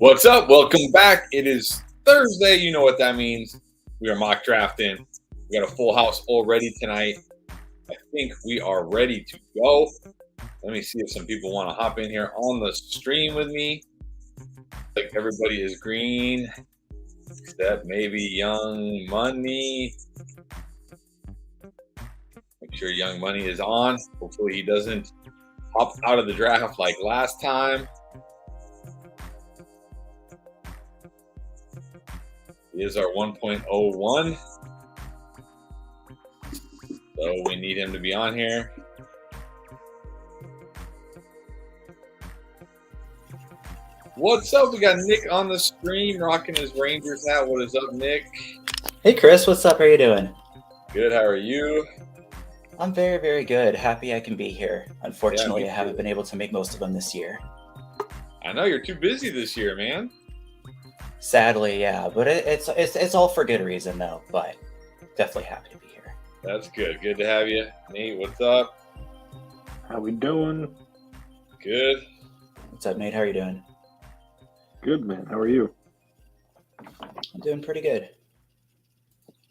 What's up? Welcome back. It is Thursday. You know what that means. We are mock drafting. We got a full house already tonight. I think we are ready to go. Let me see if some people want to hop in here on the stream with me. Like everybody is green, except maybe Young Money. Make sure Young Money is on. Hopefully he doesn't hop out of the draft like last time. He is our 1.01. So we need him to be on here. What's up? We got Nick on the stream rocking his Rangers hat. What is up, Nick? Hey, Chris. What's up? How are you doing? Good. How are you? I'm very, very good. Happy I can be here. Unfortunately, Yeah, I haven't been able to make most of them this year. I know you're too busy this year, man. Sadly, yeah. But it's all for good reason, though. But definitely happy to be here. That's good. Good to have you. Nate, what's up? How we doing? Good. What's up, Nate? How are you doing? Good, man. How are you? I'm doing pretty good.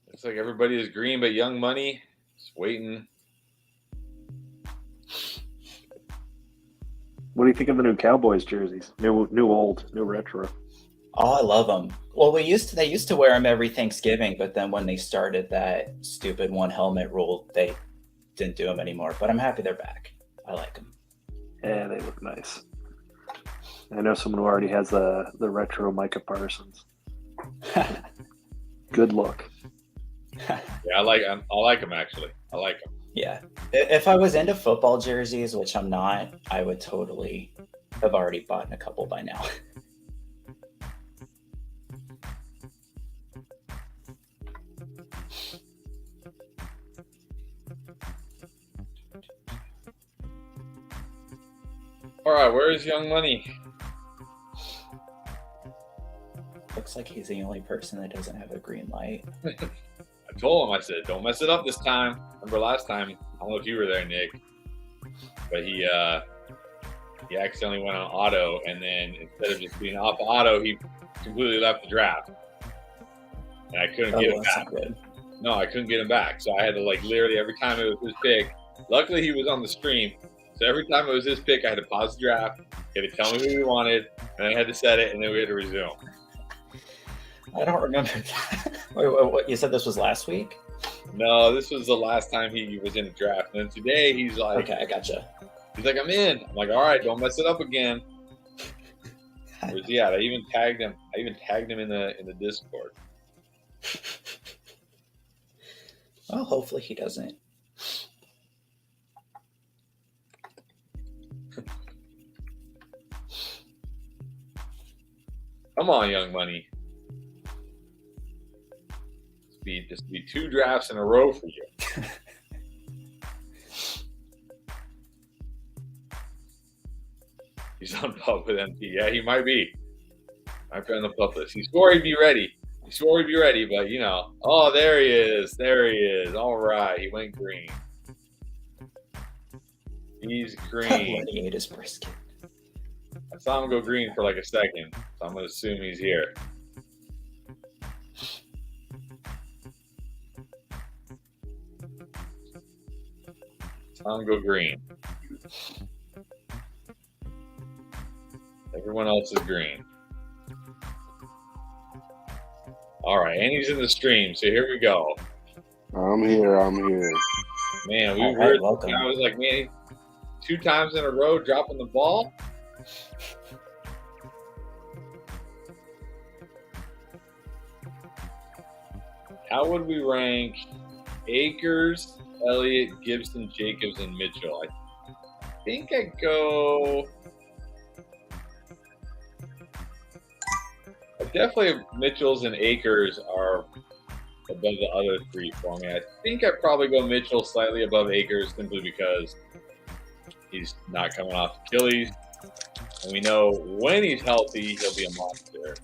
Looks like everybody is green, but Young Money is waiting. What do you think of the new Cowboys jerseys? New, old, new retro. Oh, I love them. Well, they used to wear them every Thanksgiving, but then when they started that stupid one helmet rule, they didn't do them anymore. But I'm happy they're back. I like them. Yeah, they look nice. I know someone who already has the retro Micah Parsons. Good look. Yeah, I like them actually. I like them. Yeah. If I was into football jerseys, which I'm not, I would totally have already bought a couple by now. All right, where is Young Money? Looks like he's the only person that doesn't have a green light. I told him, I said, don't mess it up this time. Remember last time? I don't know if you were there, Nick, but he accidentally went on auto, and then instead of just being off auto, he completely left the draft, and I couldn't get him back. No, I couldn't get him back, so I had to literally every time it was his pick. Luckily, he was on the stream, so every time it was his pick, I had to pause the draft, he had to tell me who he wanted, and I had to set it, and then we had to resume. I don't remember that. Wait, what? You said this was last week? No, this was the last time he was in the draft. And then today he's like, okay, I gotcha. He's like, I'm in. I'm like, all right, don't mess it up again. Where's he at? I even tagged him. in the Discord. Well, hopefully he doesn't. Come on, Young Money. Just be 2 drafts in a row for you. He's on pup with MP. Yeah, he might be. Might be on the pup list. He swore he'd be ready. But oh, there he is. All right, he went green. He's green. He ate his brisket. I saw him go green for a second, so I'm gonna assume he's here. Tom go green. Everyone else is green. All right, and he's in the stream, so here we go. I'm here. Man, we All right, heard. welcome. I was like, man, 2 times in a row dropping the ball. How would we rank Akers, Elliott, Gibson, Jacobs, and Mitchell? I think I'd go. Definitely Mitchell's and Akers are above the other 3 for me. I think I'd probably go Mitchell slightly above Akers simply because he's not coming off Achilles. And we know when he's healthy, he'll be a monster.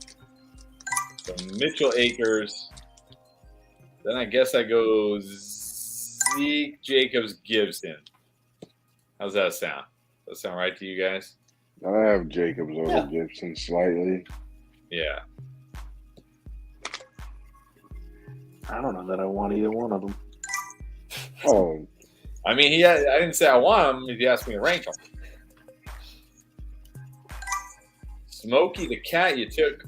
So Mitchell, Akers. Then I guess I go Zeke, Jacobs, Gibson. How's that sound? Does that sound right to you guys? I have Jacobs over Gibson slightly. Yeah. I don't know that I want either one of them. Oh, I mean, I didn't say I want him if you asked me to rank him. Smokey the Cat, you took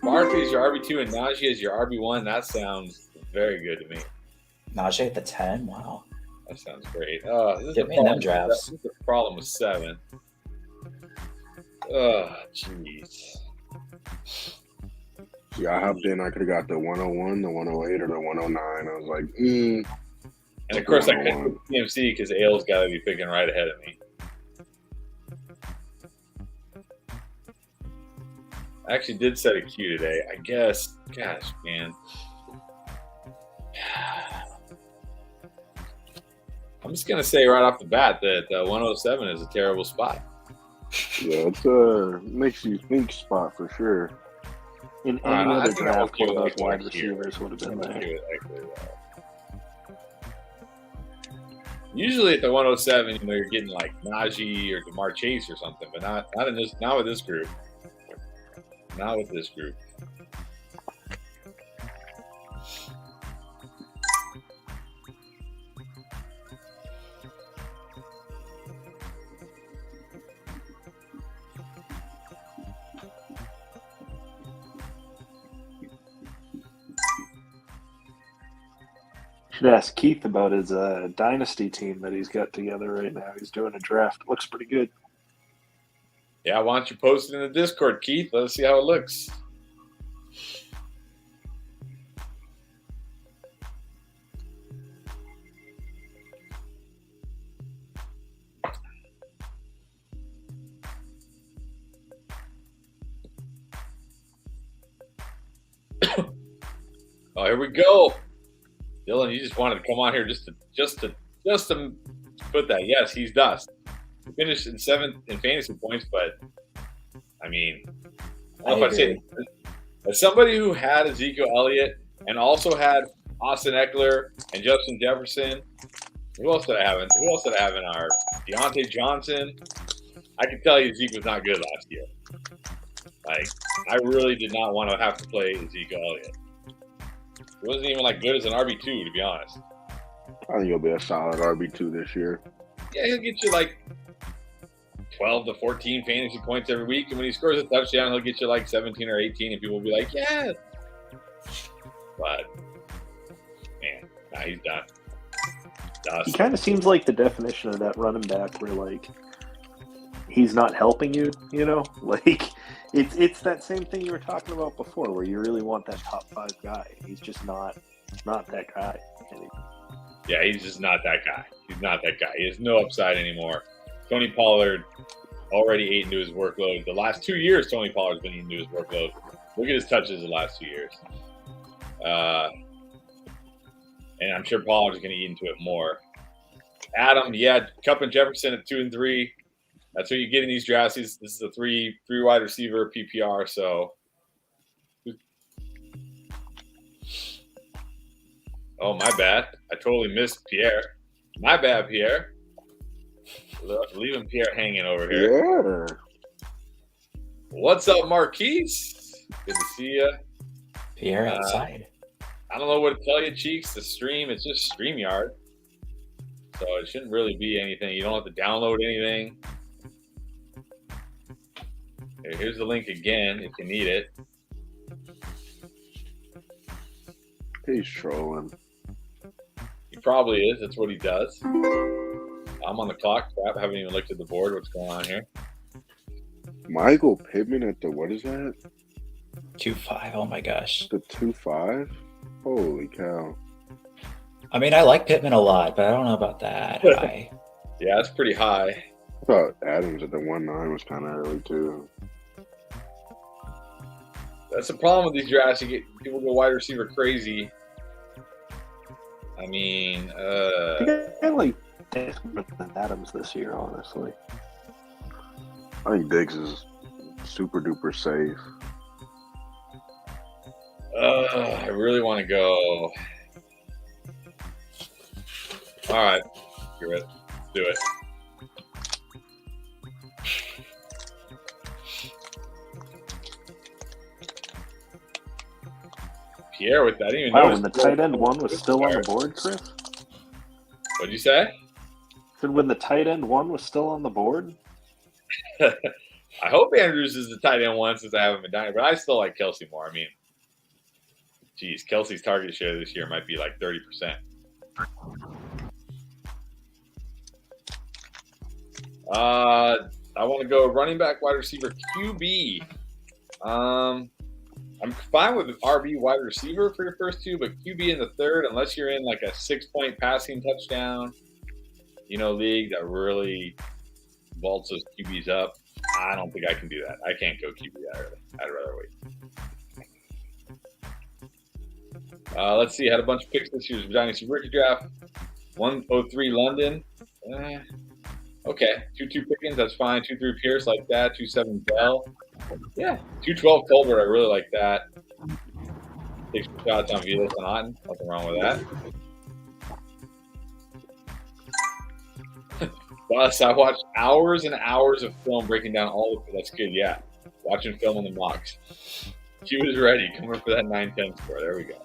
Barkley as your RB2 and Najee as your RB1. That sounds very good to me. Najee at the 10? Wow. That sounds great. This Get is me the in problem. them drafts. This is the problem with 7. Oh, jeez. yeah, I hopped in. I could have got the 101, the 108, or the 109. I was like, And of course, I couldn't pick CMC because Ailes got to be picking right ahead of me. I actually did set a queue today. I guess, gosh, man. I'm just going to say right off the bat that 107 is a terrible spot. yeah, it's makes you think spot for sure. In I any other think I'm draft, okay one of with those wide like here. receivers would have been I'm there. okay with actually that. Usually at the 107, you're getting like Najee or DeMar Chase or something, but not with this group. Not with this group. Should ask Keith about his dynasty team that he's got together right now. He's doing a draft. Looks pretty good. Yeah, why don't you post it in the Discord, Keith? Let's see how it looks. Oh, here we go. Dylan, you just wanted to come on here just to put that. Yes, he's dust. He finished in 7th in fantasy points, but I mean, I don't know if I'd say as somebody who had Ezekiel Elliott and also had Austin Eckler and Justin Jefferson. Who else did I have in our Deontay Johnson? I can tell you Zeke was not good last year. Like, I really did not want to have to play Ezekiel Elliott. He wasn't even like good as an RB2, to be honest. I think he'll be a solid RB2 this year. Yeah, he'll get you like 12 to 14 fantasy points every week, and when he scores a touchdown, he'll get you like 17 or 18, and people will be like, "Yeah." But man, nah, he's done. He kind of seems like the definition of that running back, where like he's not helping you. You know, like it's that same thing you were talking about before, where you really want that top 5 guy. He's just not that guy anymore. Yeah, he's just not that guy. He's not that guy. He has no upside anymore. Tony Pollard already ate into his workload. The last 2 years, Tony Pollard's been eating into his workload. Look at his touches the last 2 years. And I'm sure Pollard's going to eat into it more. Adam, yeah, Kupp and Jefferson at 2 and 3. That's what you get in these drafts. This is a three wide receiver PPR. So, oh, my bad. I totally missed Pierre. My bad, Pierre. Leaving Pierre hanging over here. Yeah. What's up, Marquise? Good to see you. Pierre outside. I don't know what to tell you, Cheeks. The stream, it's just StreamYard. So it shouldn't really be anything. You don't have to download anything. Here's the link again if you need it. He's trolling. He probably is. That's what he does. I'm on the clock. Crap, I haven't even looked at the board. What's going on here? Michael Pittman at the, what is that? 2.5. Oh my gosh. The 2.5? Holy cow. I mean, I like Pittman a lot, but I don't know about that high. Yeah, that's pretty high. I thought Adams at the 1.9 was kind of early too. That's the problem with these drafts. You get people go wide receiver crazy. I mean, I like Diggs more than Adams this year, honestly. I think Diggs is super duper safe. I really want to go. All right, screw it. Do it. Pierre with that. I didn't even Wow, notice when the tight end one was still on the board, Chris? What'd you say? Said when the tight end one was still on the board? I hope Andrews is the tight end one since I haven't been dying, but I still like Kelsey more. I mean, geez, Kelsey's target share this year might be like 30%. I want to go running back, wide receiver, QB. I'm fine with RB wide receiver for your first two, but QB in the third, unless you're in like a 6-point passing touchdown, league that really vaults those QBs up. I don't think I can do that. I can't go QB that early. I'd rather wait. Let's see. Had a bunch of picks this year's Dynasty Rookie Draft. 103 London. Okay. 2-2 Pickens. That's fine. 2-3 Pierce like that. 2-7 Bell. Yeah. 2-12 Colbert. I really like that. Take some shots on Velas and Otten. Nothing wrong with that. Plus, I watched hours and hours of film breaking down all of it. That's good, yeah. Watching film on the mocks. She was ready. Coming for that 9-10 score. There we go.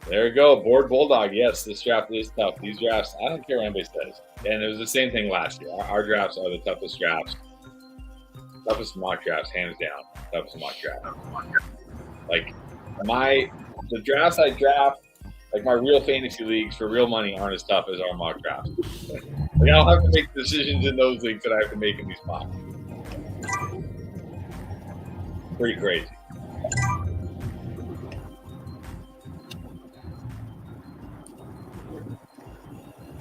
There we go. Board Bulldog. Yes, this draft is tough. These drafts, I don't care what anybody says. And it was the same thing last year. Our drafts are the toughest drafts. Toughest mock drafts, hands down. Toughest mock draft. Like, the drafts I draft, like my real fantasy leagues for real money, aren't as tough as our mock drafts. Like, I don't have to make decisions in those leagues that I have to make in these mocks. Pretty crazy.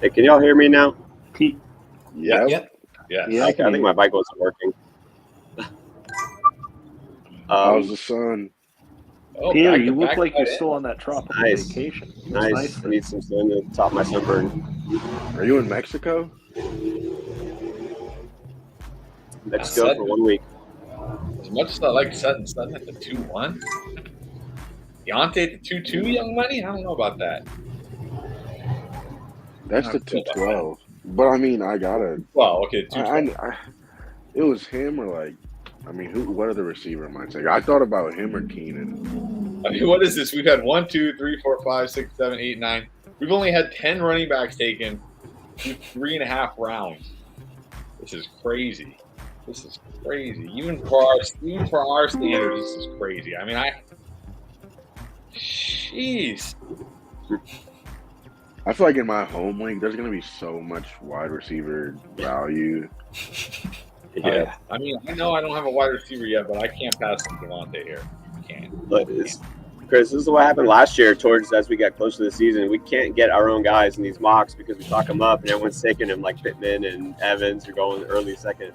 Hey, can y'all hear me now? Yeah. Yep. Yes. Yeah. Okay, I think my mic wasn't working. How's the sun? Oh, Pierre, back to you look back like you're tight still end. on that tropical Nice. vacation. It's Nice. I need some sun to top my sunburn. Are you in Mexico? Mexico for 1 week. As much as I like Sutton at the 2-1, Deontay at the 2-2, Young Money? I don't know about that. That's the 212. But I mean, I gotta. Well, okay, 2-12. It was him or like, I mean, what other receiver am I taking? I thought about him or Keenan. I mean, what is this? We've had 1, 2, 3, 4, 5, 6, 7, 8, 9. We've only had 10 running backs taken through 3.5 rounds. This is crazy. Even for our standards, this is crazy. I mean, jeez. I feel like in my home league, there's gonna be so much wide receiver value. Yeah. I mean, I know I don't have a wide receiver yet, but I can't pass on Devontae here. I can't. But Chris, this is what happened last year as we got close to the season. We can't get our own guys in these mocks because we talk them up and everyone's taking them like Pittman and Evans are going early second.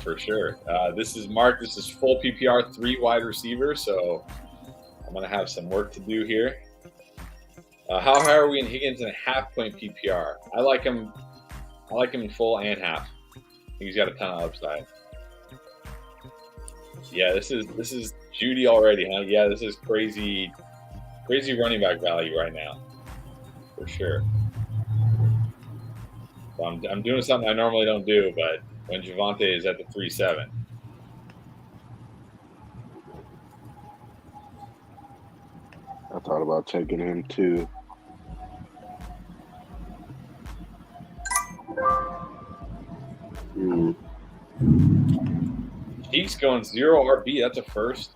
For sure. This is Mark. This is full PPR, 3 wide receivers, so I'm going to have some work to do here. How high are we in Higgins in a half-point PPR? I like him in full and half. He's got a ton of upside. Yeah, this is Judy already, huh? Yeah, this is crazy running back value right now, for sure. So I'm doing something I normally don't do, but when Javonte is at the 3-7. I thought about taking him too. He's going 0 RB. That's a first.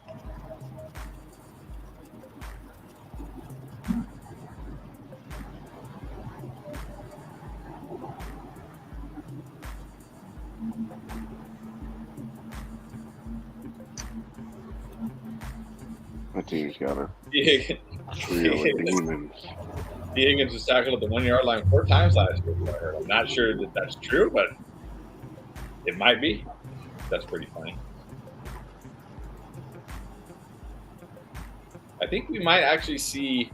My team's got a T. trio of demons. Higgins was tackled at the 1-yard line 4 times last year. I'm not sure that that's true, but it might be. That's pretty funny. I think we might actually see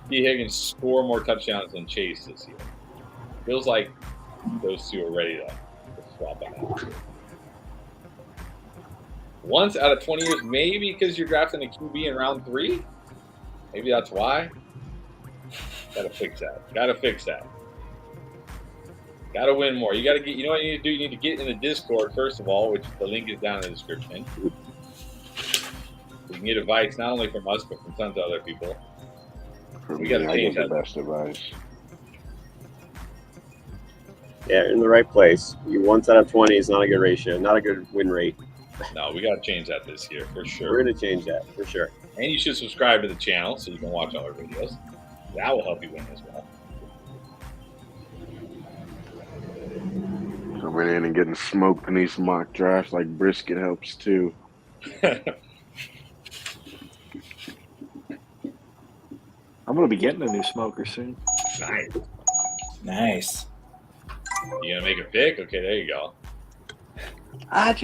T. Higgins score more touchdowns than Chase this year. Feels like those two are ready to swap them out. Once out of 20 years, maybe because you're drafting a QB in round 3. Maybe that's why. Gotta fix that. Got to win more. You got to get. You know what you need to do? You need to get in the Discord first of all, which the link is down in the description. You can get advice not only from us but from tons of other people. For We me, gotta I change give the that. best advice. Yeah, in the right place. You 1 out of 20 is not a good ratio, not a good win rate. No, we got to change that this year for sure. We're gonna change that for sure. And you should subscribe to the channel so you can watch all our videos. That will help you win as well. Coming in and getting smoked in these mock drafts like brisket helps too. I'm gonna be getting a new smoker soon. Nice. Nice. You gonna make a pick? Okay, there you go. I've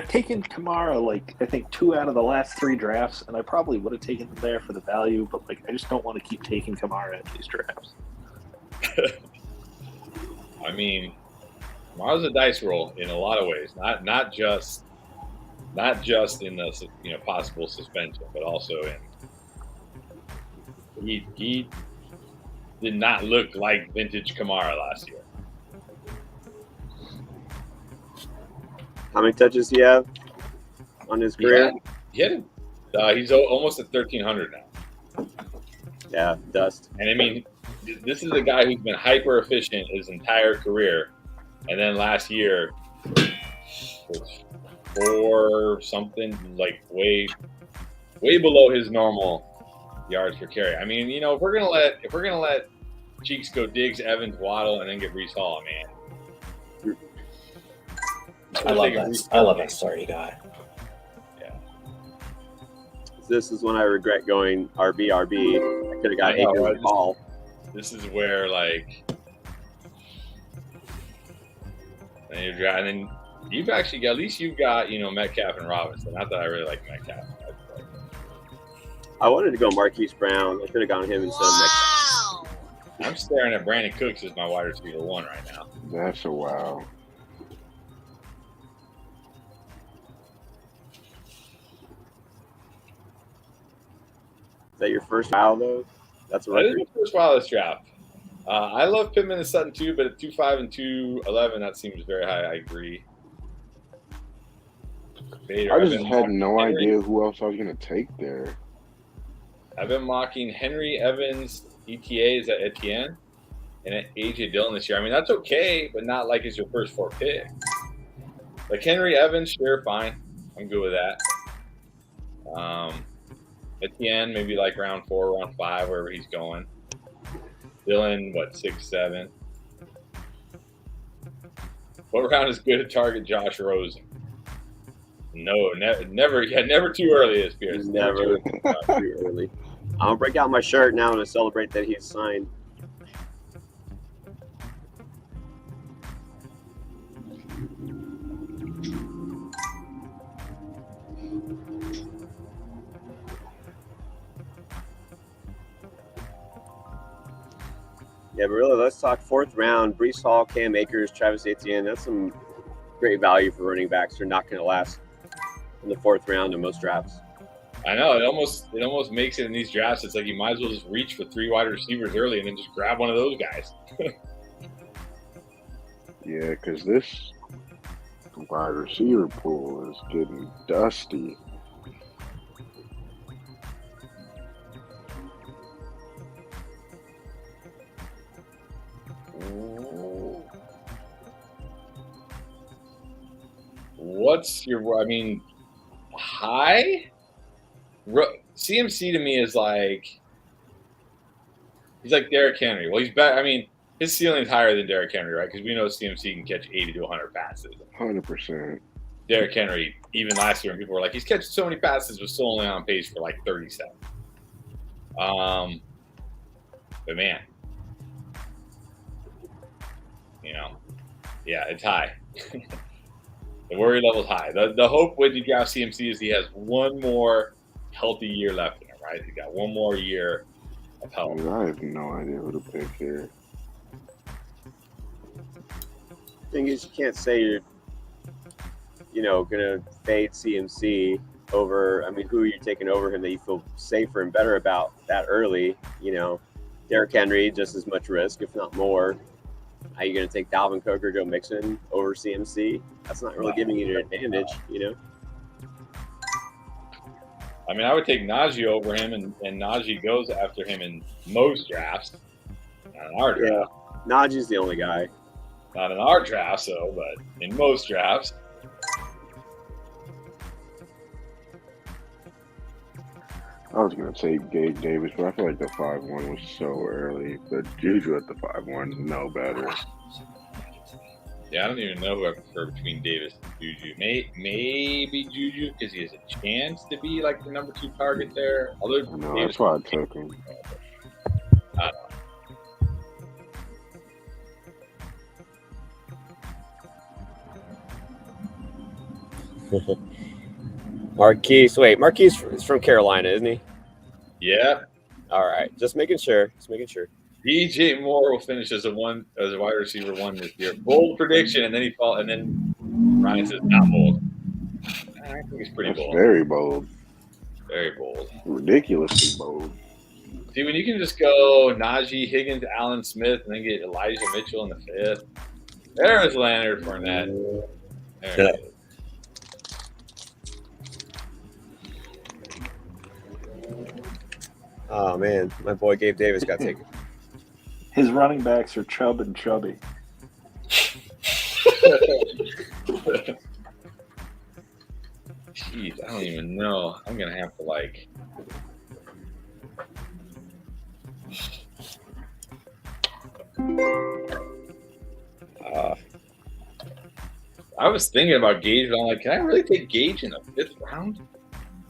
taken Kamara like I think 2 out of the last 3 drafts, and I probably would have taken him there for the value, but like I just don't want to keep taking Kamara in these drafts. I mean, Kamara's a dice roll in a lot of ways. Not just in the possible suspension, but also in he did not look like vintage Kamara last year. How many touches do you have on his career? He's almost at 1,300 now. Yeah, dust. And I mean, this is a guy who's been hyper efficient his entire career, and then last year was 4 something, like way below his normal yards per carry. I mean, if we're gonna let Cheeks go Diggs, Evans, Waddle, and then get Breece Hall, man. I love that story you got. Yeah. This is when I regret going RB. I could have got Akers and Hall. This is where and then you've actually got Metcalf and Robinson. Not that I really like Metcalf. I wanted to go Marquise Brown. I could have gone him instead of Metcalf. I'm staring at Brandon Cooks as my wide receiver 1 right now. That's a wow. Is that your first foul though? That's a That is record. the first wild draft. I love Pittman and Sutton too, but at 2.5 and 2.11, that seems very high. I agree. Bader, I just had no idea who else I was going to take there. I've been mocking Henry, Evans, ETA, is that Etienne, and AJ Dillon this year. I mean, that's okay, but not like it's your first 4 picks. Like Henry, Evans, sure, fine. I'm good with that. Etienne, maybe like round 4, round 5, wherever he's going. Dillon, 6, 7. What round is good to target Josh Rosen? No, never. Yeah, never too early, this Pierce. Never too early. I'm gonna break out my shirt now to celebrate that he's signed. Yeah, but really, let's talk 4th round. Breece Hall, Cam Akers, Travis Etienne. That's some great value for running backs. They're not going to last in the 4th round in most drafts. I know it almost makes it in these drafts. It's like you might as well just reach for 3 wide receivers early and then just grab one of those guys. Yeah, because this wide receiver pool is getting dusty. What's your? I mean, high. CMC to me is like he's like Derrick Henry. Well, he's better. I mean, his ceiling's higher than Derrick Henry, right? Because we know CMC can catch 80 to 100 passes. 100%. Derrick Henry, even last year, when people were like, he's catching so many passes, was still only on pace for like 37. But man, yeah, it's high. The worry level's high. The hope when you draft CMC is he has one more healthy year left in him, right? He got one more year of health. I have no idea who to pick here. Thing is, you can't say you're gonna fade CMC over. I mean, who are you taking over him that you feel safer and better about that early? Derrick Henry, just as much risk, if not more. How you going to take Dalvin Cook or Joe Mixon over CMC? That's not really giving you an advantage, you know? I mean, I would take Najee over him, and Najee goes after him in most drafts. Not in our draft. Yeah, Najee's the only guy. Not in our drafts, though, but in most drafts. I was gonna say Gabe Davis, but I feel like the 5-1 was so early. But Juju at the 5-1, no better. Yeah, I don't even know who I prefer between Davis and Juju. Maybe Juju because he has a chance to be like the number 2 target there. Although No, that's why I took him. I don't know. Marquise is from Carolina, isn't he? Yeah. All right, just making sure. DJ Moore will finish as a wide receiver 1 this year. Bold prediction, and then Ryan says not bold. I think it's pretty bold. Very bold. Very bold. Ridiculously bold. See, when you can just go Najee, Higgins, Allen Smith, and then get Elijah Mitchell in the 5th. There's Leonard Fournette. There it is. Oh man, my boy Gabe Davis got taken. His running backs are Chubb and Chubby. Jeez, I don't even know. I'm gonna have to like. I was thinking about Gage, but I'm like, can I really take Gage in the 5th round?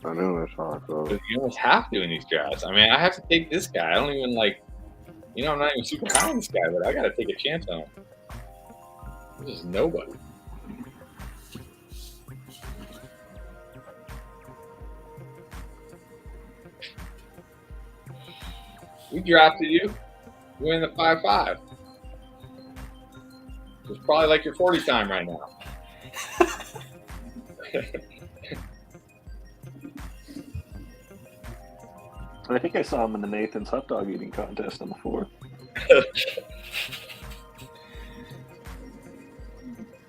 I know that's how I felt. You almost have to in these drafts. I mean, I have to take this guy. I don't even like, I'm not even super high on this guy, but I got to take a chance on him. This is nobody. We drafted you. You were in the 5-5. It's probably like your 40 time right now. I think I saw him in the Nathan's hot dog eating contest on the 4th.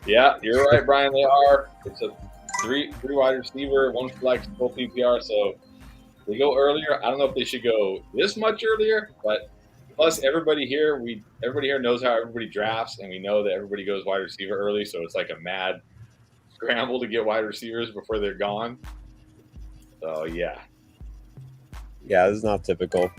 Yeah, you're right, Brian. They are. It's a three wide receiver, 1 flex, full PPR. So they go earlier. I don't know if they should go this much earlier, but plus everybody here knows how everybody drafts, and we know that everybody goes wide receiver early. So it's like a mad scramble to get wide receivers before they're gone. So yeah. Yeah, this is not typical.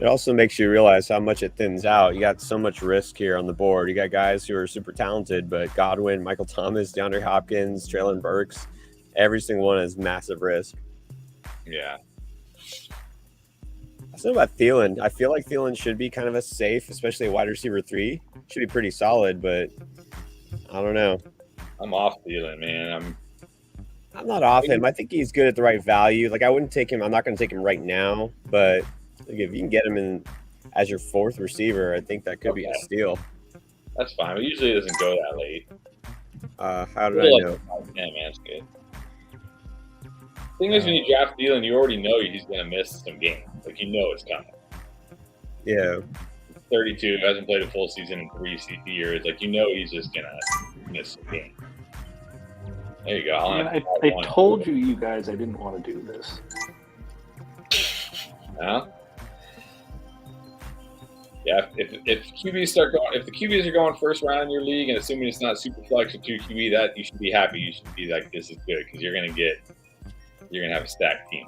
It also makes you realize how much it thins out. You got so much risk here on the board. You got guys who are super talented, but Godwin, Michael Thomas, DeAndre Hopkins, Traylon Burks, every single one is massive risk. Yeah. I said about Thielen. I feel like Thielen should be kind of a safe, especially a wide receiver 3. Should be pretty solid, but I don't know. I'm off Thielen, man. I'm not off him. I think he's good at the right value. Like, I wouldn't take him. I'm not going to take him right now, but if you can get him in as your 4th receiver, I think that could be a steal. That's fine. But usually it doesn't go that late. How did I know? Yeah, man, it's good. Thing is, when you draft Thielen, you already know he's going to miss some games. Like, you know it's coming. Yeah. 32, hasn't played a full season in 3 years. Like, you know he's just going to miss some games. There you go. I told you guys I didn't want to do this. Huh? Yeah, if QBs start going, if the QBs are going 1st round in your league, and assuming it's not super flex or 2 QB, that you should be happy. You should be like, this is good because you're gonna have a stacked team.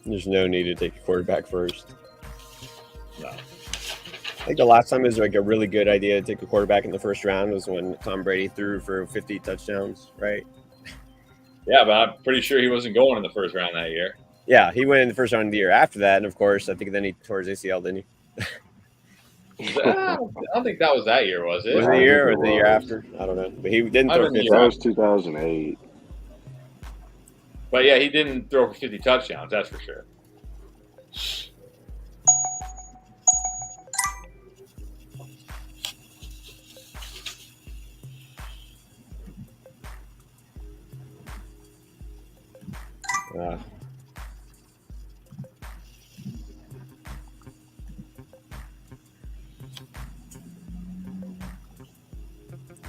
There's no need to take a quarterback first. No. I think the last time it was like a really good idea to take a quarterback in the 1st round was when Tom Brady threw for 50 touchdowns, right? Yeah, but I'm pretty sure he wasn't going in the 1st round that year. Yeah, he went in the 1st round of the year after that, and of course, I think then he tore his ACL, didn't he? I don't think that was that year, was it? Was it the year or the year after? I don't know. But he didn't throw 50. That was 2008. But yeah, he didn't throw for 50 touchdowns, that's for sure.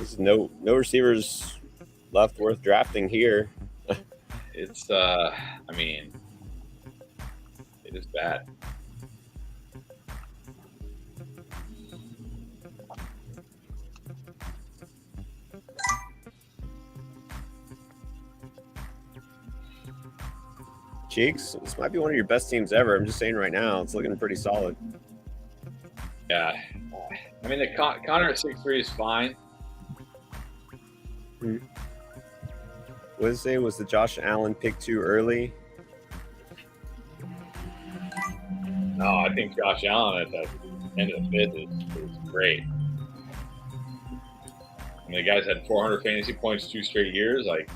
There's no receivers left worth drafting here. It's I mean, it is bad. Cheeks, this might be one of your best teams ever. I'm just saying right now, it's looking pretty solid. Yeah, I mean the Connor at 6'3" is fine. What did it say? Was the Josh Allen pick too early? No, I think Josh Allen at the end of the fifth is great. I mean, the guy's had 400 fantasy points 2 straight years. Like,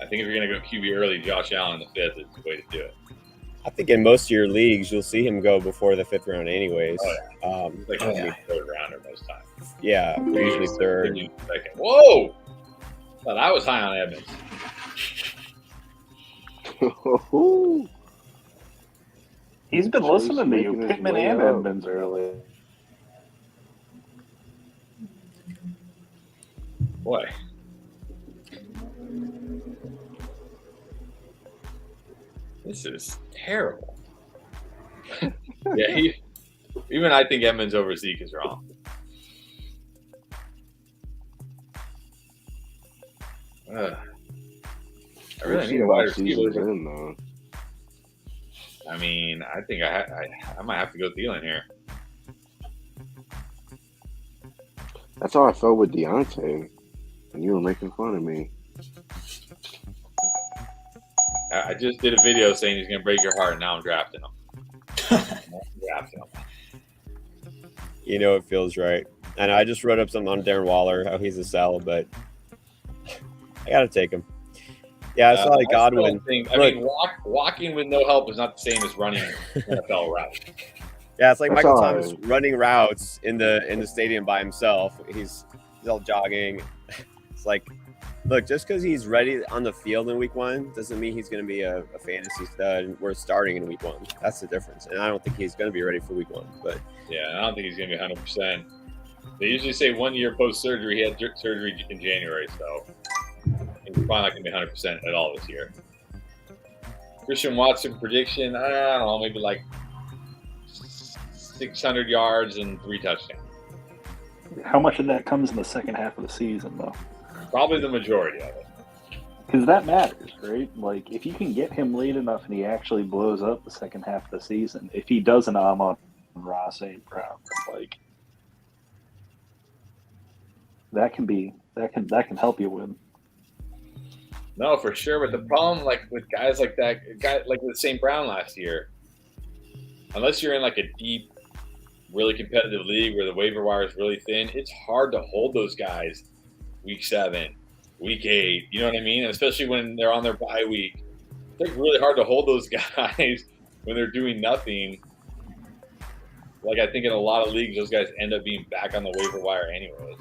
I think if you're going to go QB early, Josh Allen in the fifth is the way to do it. I think in most of your leagues, you'll see him go before the 5th round anyways. Oh, yeah. Like third rounder most times. Yeah, usually third. Second. Whoa! Thought I was high on Evans. He's been listening to you, Pittman and Edmonds early. Boy. This is terrible. Yeah, even I think Edmonds over Zeke is wrong. I really need a wide receiver. I mean, I think I might have to go Thielen here. That's how I felt with Deontay, and you were making fun of me. I just did a video saying he's going to break your heart, and now I'm drafting him. You know, it feels right. And I just wrote up something on Darren Waller, how he's a sell, but I got to take him. Yeah, I saw like Godwin. Walking with no help is not the same as running NFL route. Yeah, it's like Michael Thomas running routes in the stadium by himself. He's all jogging. It's like, look, just because he's ready on the field in week 1 doesn't mean he's going to be a fantasy stud and worth starting in week 1. That's the difference. And I don't think he's going to be ready for week 1. But yeah, I don't think he's going to be 100%. They usually say 1 year post surgery. He had surgery in January, so he's probably not going to be 100% at all this year. Christian Watson prediction, I don't know, maybe like 600 yards and 3 touchdowns. How much of that comes in the second half of the season, though? Probably the majority of it. Because that matters, right? Like, if you can get him late enough and he actually blows up the second half of the season, if he doesn't, I'm on Ross St. Brown. Like, that can help you win. No, for sure. But the problem, like with guys like that, like with St. Brown last year, unless you're in like a deep, really competitive league where the waiver wire is really thin, it's hard to hold those guys week 7, week 8. You know what I mean? And especially when they're on their bye week, it's like really hard to hold those guys when they're doing nothing. Like I think in a lot of leagues, those guys end up being back on the waiver wire anyways.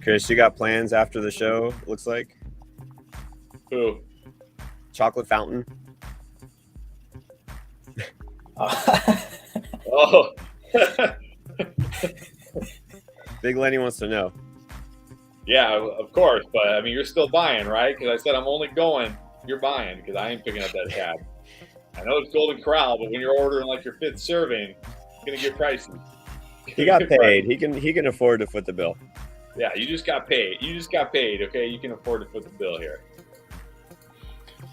Chris, you got plans after the show, looks like? Who? Chocolate fountain. Oh. Big Lenny wants to know. Yeah, of course. But, I mean, you're still buying, right? Because I said I'm only going. You're buying because I ain't picking up that tab. I know it's Golden Corral, but when you're ordering like your 5th serving, it's going to get pricey. He got paid. He can afford to foot the bill. Yeah, you just got paid. Okay? You can afford to foot the bill here.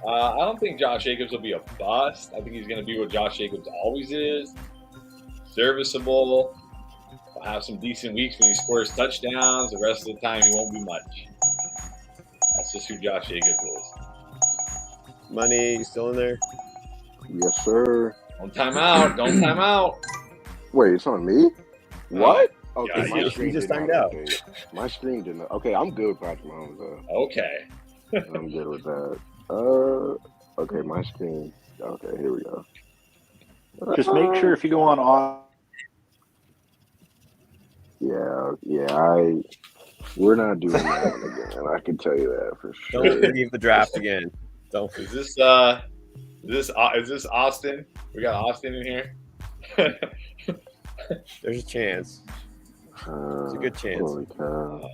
I don't think Josh Jacobs will be a bust. I think he's going to be what Josh Jacobs always is. Serviceable. He'll have some decent weeks when he scores touchdowns. The rest of the time, he won't be much. That's just who Josh Jacobs is. Money, you still in there? Yes, sir. Don't time out. Don't time out. Wait, it's on me? What? Okay, Yeah, my you screen just did timed not out. update. My screen didn't. Okay, I'm good with Patrick Mahomes, though. Okay. I'm good with that. Okay, my screen. Okay, here we go. Just make sure if you go on off. We're not doing that one again. I can tell you that for sure. Don't leave the draft again. Don't. Is this Is this Austin? We got Austin in here. There's a chance. It's a good chance. Holy cow.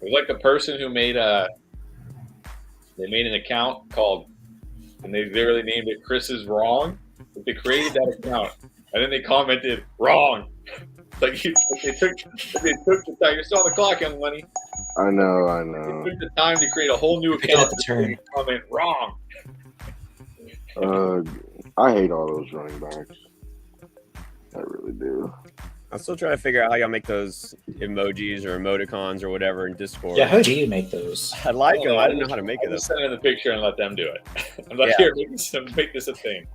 It was like the person who made they made an account called, and they literally named it Chris's Wrong. But they created that account, and then they commented wrong. Like they took the time. You're still on the clock, young money. I know. They took the time to create a whole new Pick it account. up the turn. Comment wrong. I hate all those running backs. I really do. I'm still trying to figure out how y'all make those emojis or emoticons or whatever in Discord. Yeah, how do you make those? I like them. I didn't know how to make it. Just send in the picture and let them do it. I'm like, Yeah. here, make this a thing.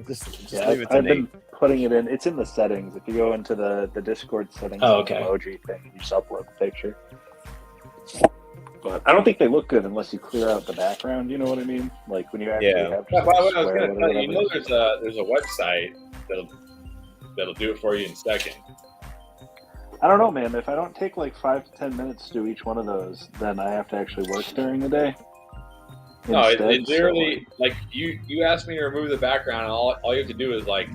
Just Yeah, leave it to I've been Nate. putting it in. It's in the settings. If you go into the Discord settings, Oh, okay. emoji thing, you just upload the picture. But I don't think they look good unless you clear out the background. You know what I mean? Like when you actually Yeah. have. Yeah, by the way, I was square going to or tell you, whatever. there's a website that'll do it for you in seconds. I don't know, man. If I don't take like 5 to 10 minutes to do each one of those, then I have to actually work during the day. No, it Instead, so, literally, like you asked me to remove the background, and all you have to do is like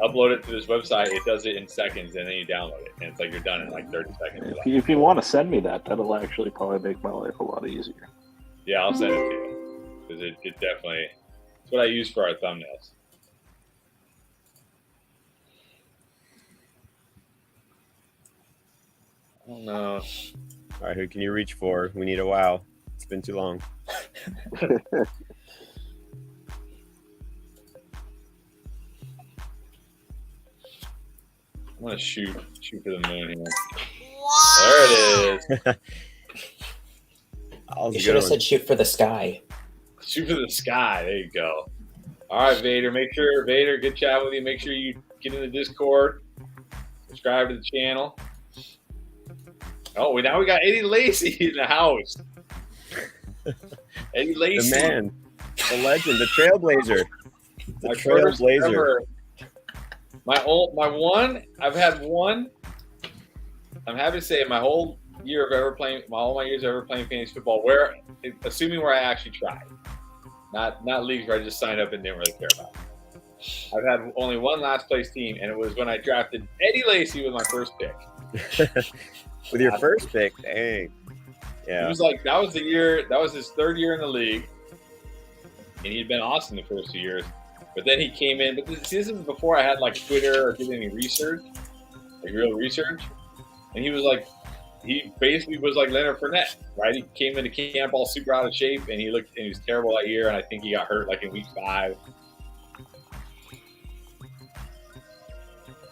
upload it to this website. It does it in seconds, and then you download it, and it's like you're done in like 30 seconds. if you want to send me that, that'll actually probably make my life a lot easier. Yeah, I'll send it to you because it definitely it's what I use for our thumbnails. I don't know. All right, who can you reach for? We need a wow. It's been too long. I'm gonna shoot for the moon here. There it is. That was You a should good have one. said shoot for the sky. Shoot for the sky. There you go. All right, Vader. Vader, good chat with you. Make sure you get in the Discord. Subscribe to the channel. Oh, now we got Eddie Lacy in the house. Eddie The Lacy. man, the legend, the trailblazer. The My first trailblazer. ever- My one. I've had one. I'm happy to say my whole year of ever playing, all my years of ever playing fantasy football, assuming where I actually tried, not leagues where I just signed up and didn't really care about it. I've had only one last place team, and it was when I drafted Eddie Lacy with my first pick. With your first pick, dang. It Yeah. was like that was the year. That was his third year in the league, and he'd been awesome the first 2 years. But then he came in. But this is before I had like Twitter or did any research, like real research. And he was like, he basically was like Leonard Fournette, right? He came into camp all super out of shape, and he was terrible that year. And I think he got hurt like in week 5.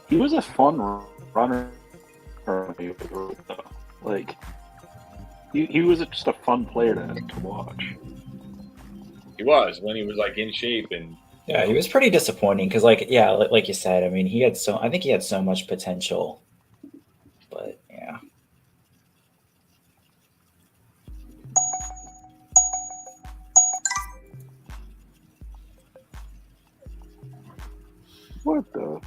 He was a fun runner. Like he was just a fun player to watch. He was when he was like in shape and. Yeah, he was pretty disappointing because, like you said, I mean, I think he had so much potential, but yeah. What the?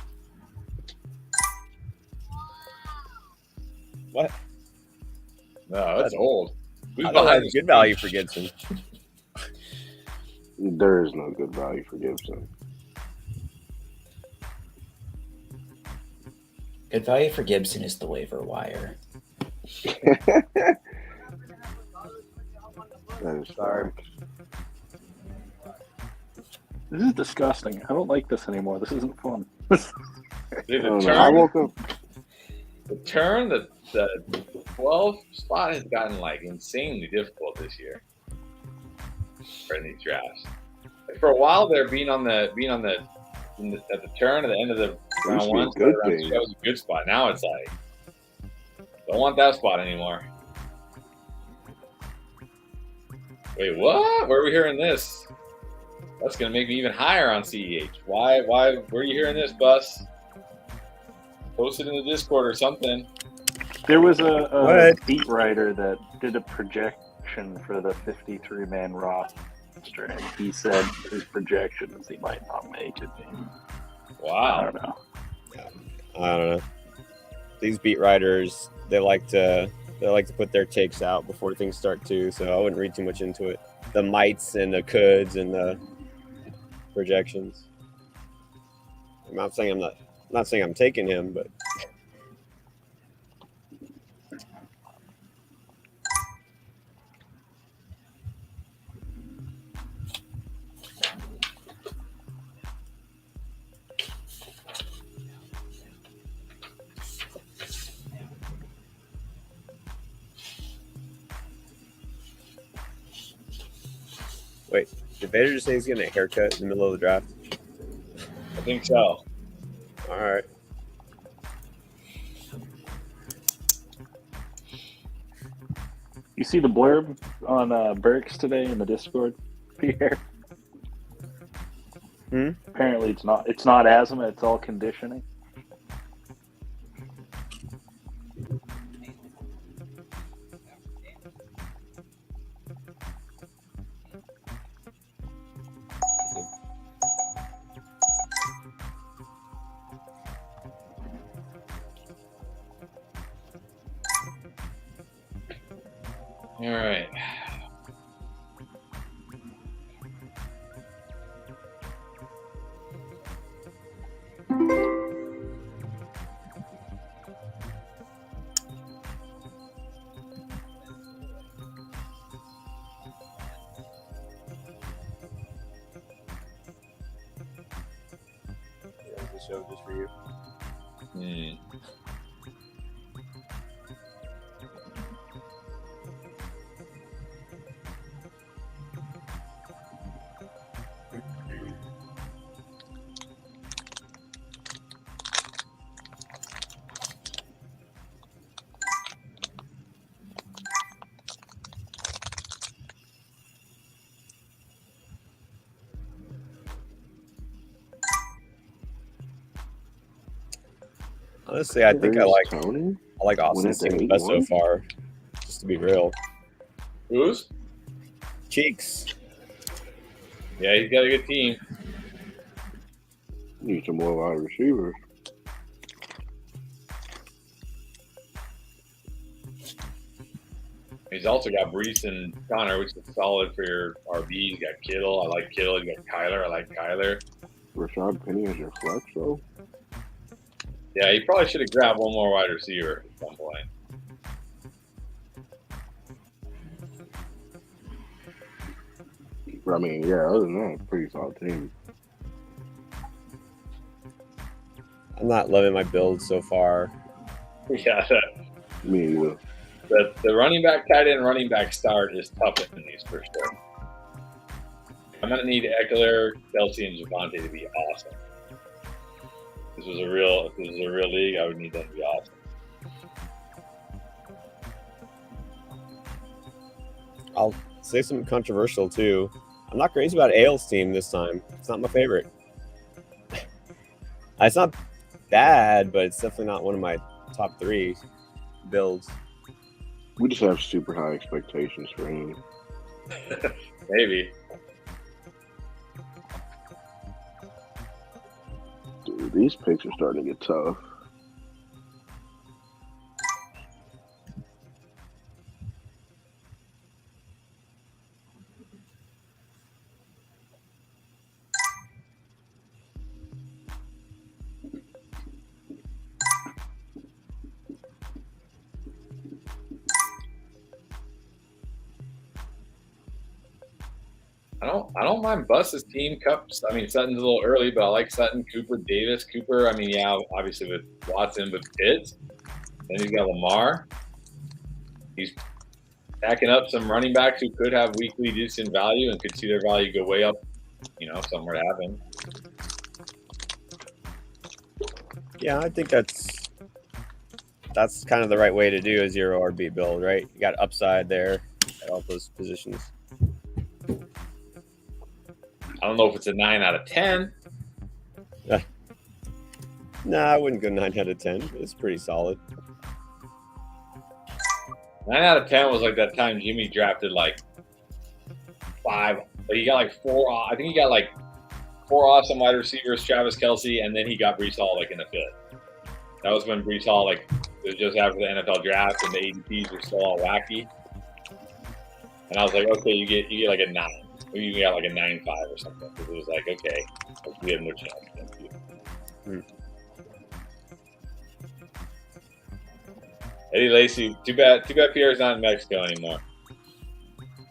What? No, that's old. Who's I thought that behind was this good value for Gibson. There is no good value for Gibson. Good value for Gibson is the waiver wire. That is Sorry. facts. This is disgusting. I don't like this anymore. This isn't fun. Dude, I don't the know. I turn, woke up. the 12 spot has gotten like insanely difficult this year for these drafts. Like, for a while there, being at the turn at the end of the round Used to be a one, good round thing. two, that was a good spot. Now it's like don't want that spot anymore. Wait, what? Where are we hearing this? That's gonna make me even higher on CEH. Why? Where are you hearing this, Bus? Post it in the Discord or something. There was a What? beat writer that did a projection for the 53-man roster, and he said his projection is he might not make it. I Wow. don't know. I don't know. These beat writers, they like to They like to put their takes out before things start too, so I wouldn't read too much into it. The mights and the coulds and the projections. I'm not saying I'm taking him, but wait, did Vader just say he's getting a haircut in the middle of the draft? I think so. All right. You see the blurb on Burks today in the Discord, Pierre? Apparently, it's not asthma. It's all conditioning. All right. The show just for you. Honestly, I think I like Austin's team the best so far. Just to be real. Who's? Cheeks. Yeah, he's got a good team. Need some more wide receivers. He's also got Brees and Connor, which is solid for your RB. He's got Kittle. I like Kittle. He's got Kyler. I like Kyler. Rashad Penny as your flex, though. Yeah, he probably should have grabbed one more wide receiver at some point. But I mean, yeah, other than that, pretty solid team. I'm not loving my build so far. Yeah, Me either. the running back, tight end, running back start is tough in these for sure. I'm gonna need Eckler, Kelsey, and Javonte to be awesome. If this was a real league, I would need them to be awesome. I'll say something controversial too. I'm not crazy about Ailes' team this time. It's not my favorite. It's not bad, but it's definitely not one of my top 3 builds. We just have super high expectations for him. Maybe. Dude, these picks are starting to get tough. I don't mind Buss's team cups. I mean, Sutton's a little early, but I like Sutton, Cooper, Davis. Cooper, I mean, yeah, obviously with Watson, but Pitts. Then he's got Lamar. He's packing up some running backs who could have weekly decent value and could see their value go way up, if something were to happen. Yeah, I think that's kind of the right way to do a 0 RB build, right? You got upside there at all those positions. I don't know if it's a 9 out of 10. Nah, I wouldn't go 9 out of 10. It's pretty solid. 9 out of 10 was like that time Jimmy drafted like 5. But he got like 4. I think he got like 4 awesome wide receivers, Travis Kelce, and then he got Brees Hall like in the 5th. That was when Brees Hall like It was just after the NFL draft, and the ADPs were still all wacky. And I was like, okay, you get like a 9. Maybe you got like a 9.5 or something. Because it was like, okay, we have no chance against you. Eddie Lacy, too bad Pierre's not in Mexico anymore.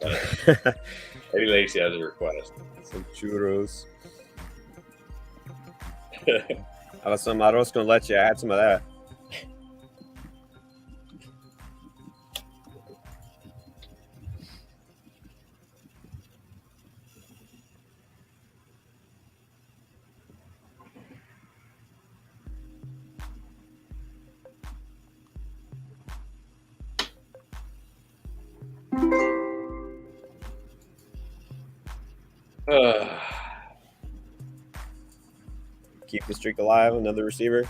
Eddie Lacy has a request. Some churros. I was some arroz con leche. I had some of that. Keep the streak alive. Another receiver.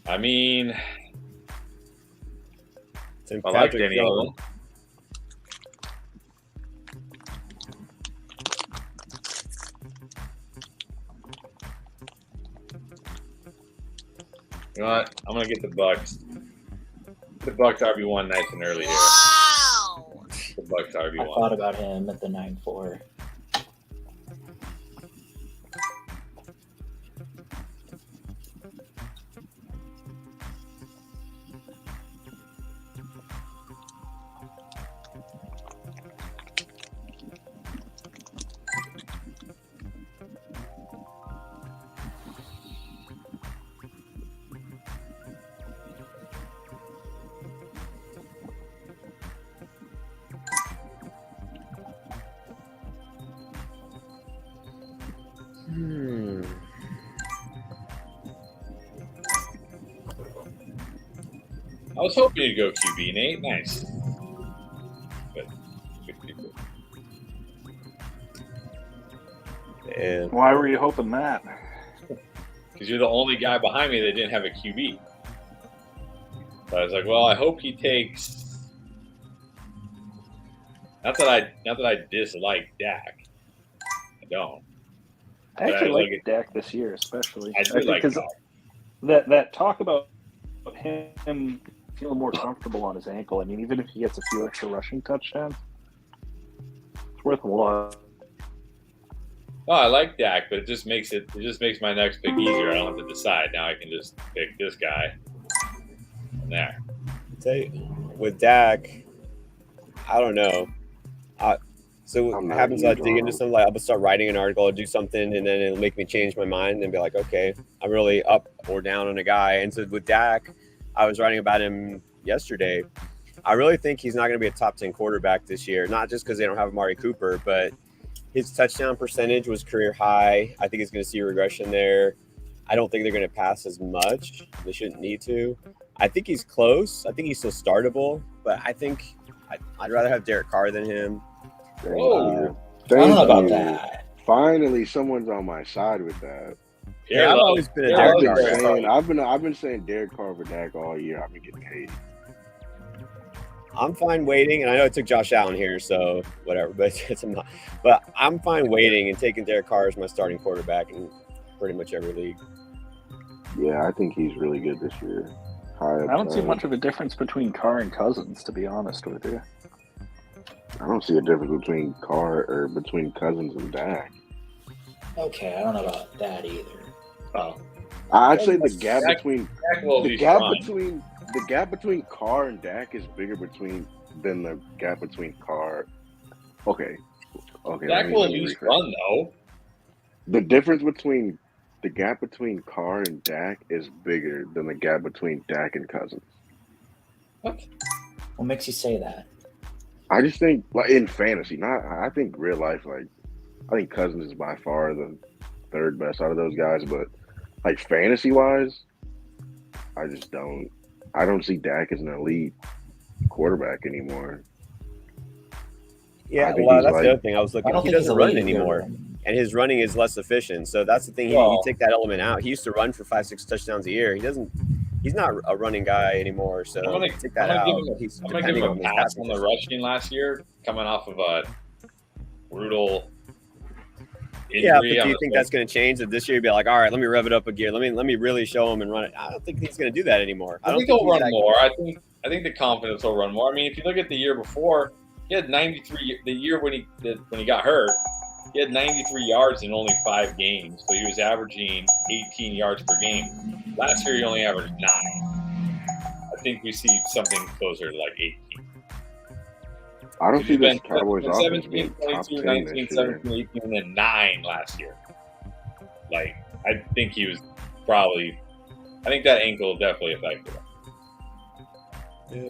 I mean, Tim I like Patrick Danny Hill. Allen. You know what? I'm gonna get the Bucks. The Bucks RB1 nice and early here. Wow! The Bucks I RB1. thought about him at the 9-4. I was hoping you'd go QB, Nate. Nice. Good. Good. And Why were you hoping that? Because you're the only guy behind me that didn't have a QB. So I was like, well, I hope he takes. Not that I dislike Dak. I don't. I actually like like Dak this year, especially. I do like because Dak. that talk about him feeling more comfortable on his ankle. I mean, even if he gets a few extra rushing touchdowns, it's worth a lot. Oh, I like Dak, but it just makes my next pick easier. I don't have to decide. Now I can just pick this guy. And there. with Dak, I don't know. So what I'm not happens? I dig huge into on- something, like I'll start writing an article or do something, and then it'll make me change my mind and be like, okay, I'm really up or down on a guy. And so with Dak, I was writing about him yesterday. I really think he's not going to be a top 10 quarterback this year, not just because they don't have Amari Cooper, but his touchdown percentage was career high. I think he's going to see a regression there. I don't think they're going to pass as much. They shouldn't need to. I think he's close. I think he's still startable, but I think I'd rather have Derek Carr than him. Whoa. I don't know Thank about you. that. Finally, someone's on my side with that. Yeah, I've always been a Pierre Derek loves Carr Derek guy. Carr. I've been saying Derek Carr for Dak all year. I've been getting hated. I'm fine waiting, and I know it took Josh Allen here, so whatever. But I'm fine waiting and taking Derek Carr as my starting quarterback in pretty much every league. Yeah, I think he's really good this year. High I don't see upside. much of a difference between Carr and Cousins, to be honest with you. I don't see a difference between Cousins and Dak. Okay, I don't know about that either. Oh, I'd say the gap Dak- between Dak will the be gap fine. between Carr and Dak is bigger than the gap between Carr. Okay. Dak let me will at least rephrase. run though. The difference between the gap between Carr and Dak is bigger than the gap between Dak and Cousins. What? What makes you say that? I just think, like, in fantasy, I think real life, like, I think Cousins is by far the third best out of those guys, but like fantasy wise, I don't see Dak as an elite quarterback anymore. Yeah, I think well, he's that's like- the other thing. I was I looking. don't He think he's doesn't run elite anymore, either. and his running is less efficient. So that's the thing. Well- You take that element out. He used to run for 5-6 touchdowns a year. He's not a running guy anymore. So I'm gonna take that out. He's I'm gonna give depending him on a his pass passing on the percentage. rushing last year, coming off of a brutal injury. Yeah, but do you think that's going to change? That this year, you'd be like, all right, let me rev it up a gear. Let me really show him and run it. I don't think he's going to do that anymore. I don't think he'll run more. I think the confidence will run more. I mean, if you look at the year before, he had 93. The year when he got hurt, he had 93 yards in only 5 games. So he was averaging 18 yards per game. Last year, he only averaged 9. I think we see something closer to like 18. I don't see this been Cowboys offense 17, being 22, top 10 19, this year. 17, 18, and then 9 last year. Like, I think he was probably – I think that ankle definitely affected him. Yeah.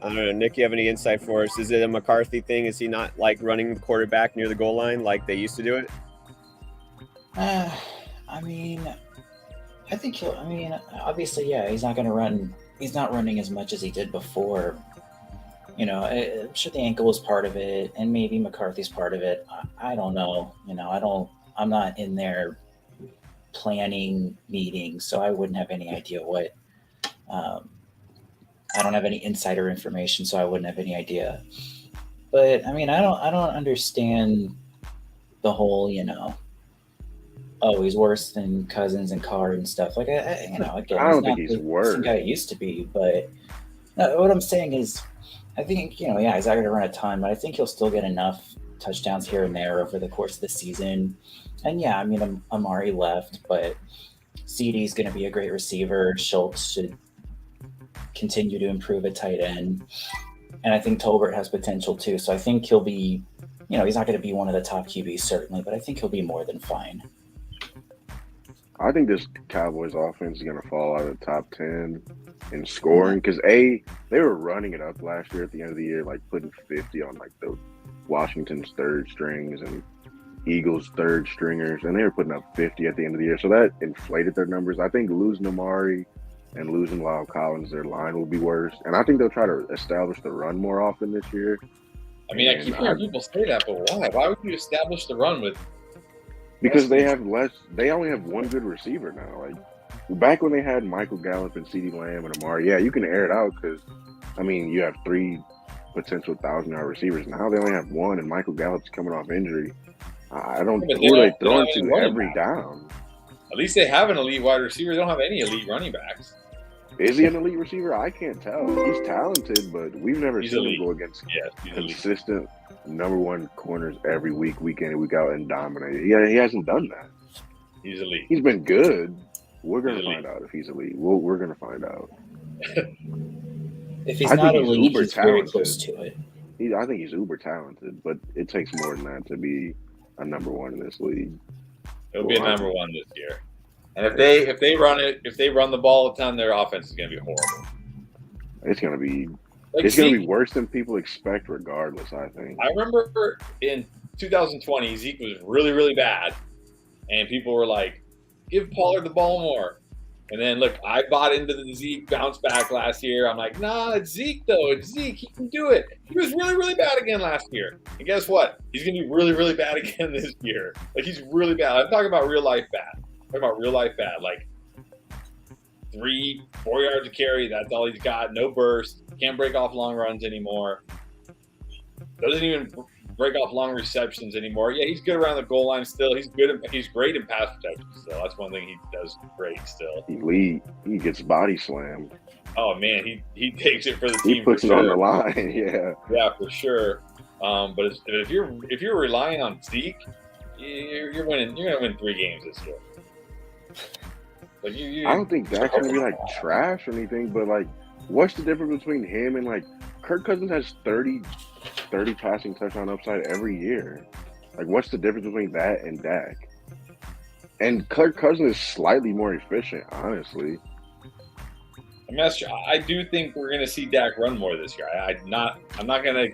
I don't know, Nick, you have any insight for us? Is it a McCarthy thing? Is he not like running the quarterback near the goal line like they used to do it? I mean, I think he'll. I mean, obviously, yeah, he's not going to run. He's not running as much as he did before. You know, I'm sure the ankle was part of it, and maybe McCarthy's part of it. I don't know. You know, I'm not in there planning meetings, so I wouldn't have any idea what. I don't have any insider information, so I wouldn't have any idea. But I mean, I don't understand the whole, you know, oh, he's worse than Cousins and Carr and stuff. Like, again, I don't think he's worse. The guy he used to be, but what I'm saying is, I think, you know, yeah, he's not going to run a ton, but I think he'll still get enough touchdowns here and there over the course of the season. And yeah, I mean, Amari left, but CD's going to be a great receiver. Schultz should continue to improve at tight end. And I think Tolbert has potential too. So I think he'll be, you know, he's not going to be one of the top QBs certainly, but I think he'll be more than fine. I think this Cowboys offense is going to fall out of the top 10 in scoring because they were running it up last year at the end of the year, like putting 50 on like the Washington's third strings and Eagles third stringers, and they were putting up 50 at the end of the year. So that inflated their numbers. I think losing Amari and losing Lyle Collins, their line will be worse. And I think they'll try to establish the run more often this year. I mean, I keep hearing people say that, but why? Why would you establish the run with? Because they have less. They only have one good receiver now. Like back when they had Michael Gallup and CeeDee Lamb and Amari, yeah, you can air it out because, I mean, you have 3 potential 1,000-yard receivers. Now they only have one, and Michael Gallup's coming off injury. I don't. Yeah, who are they throwing to every down? At least they have an elite wide receiver. They don't have any elite running backs. Is he an elite receiver? I can't tell. He's talented, but we've never seen elite. him go against consistent elite. #1 corners every week, week in and week out, and dominate. Yeah, he hasn't done that. He's elite. He's been good. We're going to find out if he's elite. We're going to find out. If he's not elite, he's very close to it. I think he's uber talented, but it takes more than that to be a #1 in this league. He'll be a #1 this year. And if they run the ball a ton, their offense is going to be horrible. It's going to be it's going to be worse than people expect, regardless. I think. I remember in 2020, Zeke was really, really bad, and people were like, "Give Pollard the ball more." And then look, I bought into the Zeke bounce back last year. I'm like, nah, it's Zeke though. It's Zeke. He can do it. He was really, really bad again last year. And guess what? He's going to be really, really bad again this year. Like, he's really bad. I'm talking about real life bad. I'm talking about real life bad. Like 3-4 yards of carry. That's all he's got. No burst. Can't break off long runs anymore. Doesn't even break off long receptions anymore. Yeah, he's good around the goal line still. He's great in pass protection still. That's one thing he does great still. He gets body slammed. Oh man, he takes it for the team. He puts it on the line. Yeah, for sure. But if you're relying on Zeke, you're winning. You're gonna win 3 games this year. Like I don't think Dak's gonna be like trash or anything, but like, what's the difference between him and like Kirk Cousins has 30 passing touchdown upside every year. Like, what's the difference between that and Dak? And Kirk Cousins is slightly more efficient, honestly. I do think we're going to see Dak run more this year. I'm not going to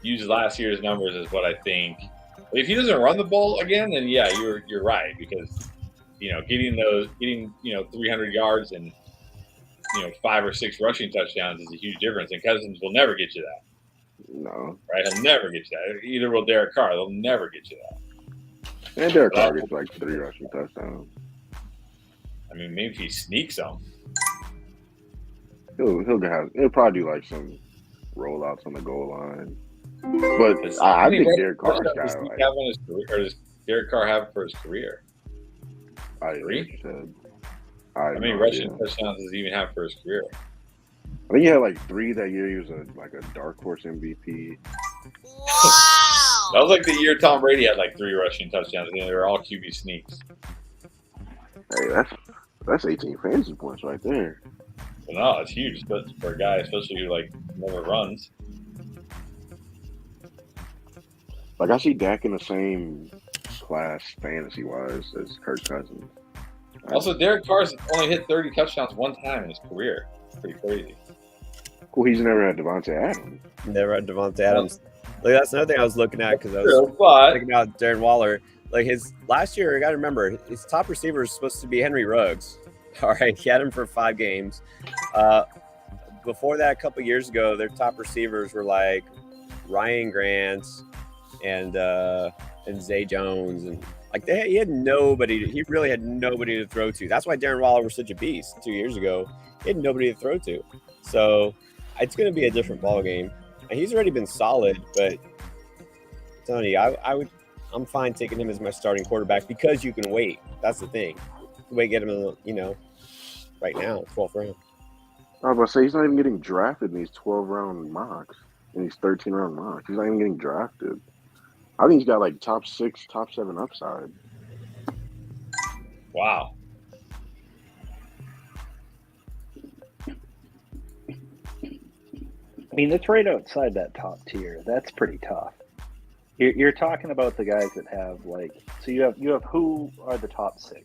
use last year's numbers as what I think. But if he doesn't run the ball again, then yeah, you're right, because getting 300 yards and 5 or 6 rushing touchdowns is a huge difference, and Cousins will never get you that. No. Right? He'll never get you that. Either will Derek Carr. They'll never get you that. And Derek Carr gets like 3 rushing touchdowns. I mean, maybe if he sneaks them. He'll probably do like some rollouts on the goal line. But I think Derek Carr's got like, Derek Carr have for his career? I 3? said. How many rushing touchdowns does he even have for his career? I think he had like 3 that year. He was a dark horse MVP. Wow! That was like the year Tom Brady had like 3 rushing touchdowns, and they were all QB sneaks. Hey, that's 18 fantasy points right there. So no, it's huge, but for a guy, especially who like never runs. Like, I see Dak in the same class fantasy wise as Kirk Cousins. Also, Derek Carr's only hit 30 touchdowns one time in his career. Pretty crazy. Well, he's never had Devontae Adams. Never had Devontae Adams. Like, that's another thing I was looking at because I was thinking about Darren Waller. Like, his last year, I got to remember, his top receiver is supposed to be Henry Ruggs. All right, he had him for 5 games. Before that, a couple years ago, their top receivers were like Ryan Grant and Zay Jones, and like he had nobody. He really had nobody to throw to. That's why Darren Waller was such a beast 2 years ago. He had nobody to throw to. So it's going to be a different ball game. And he's already been solid, but I'm telling you, I'm fine taking him as my starting quarterback because you can wait. That's the thing. Wait, get him in, right now, 12th round. I was about to say, he's not even getting drafted in these 12-round mocks, in these 13-round mocks. He's not even getting drafted. I think he's got like top 6, top 7 upside. Wow. I mean, that's right outside that top tier. That's pretty tough. You're talking about the guys that have like, so you have who are the top 6,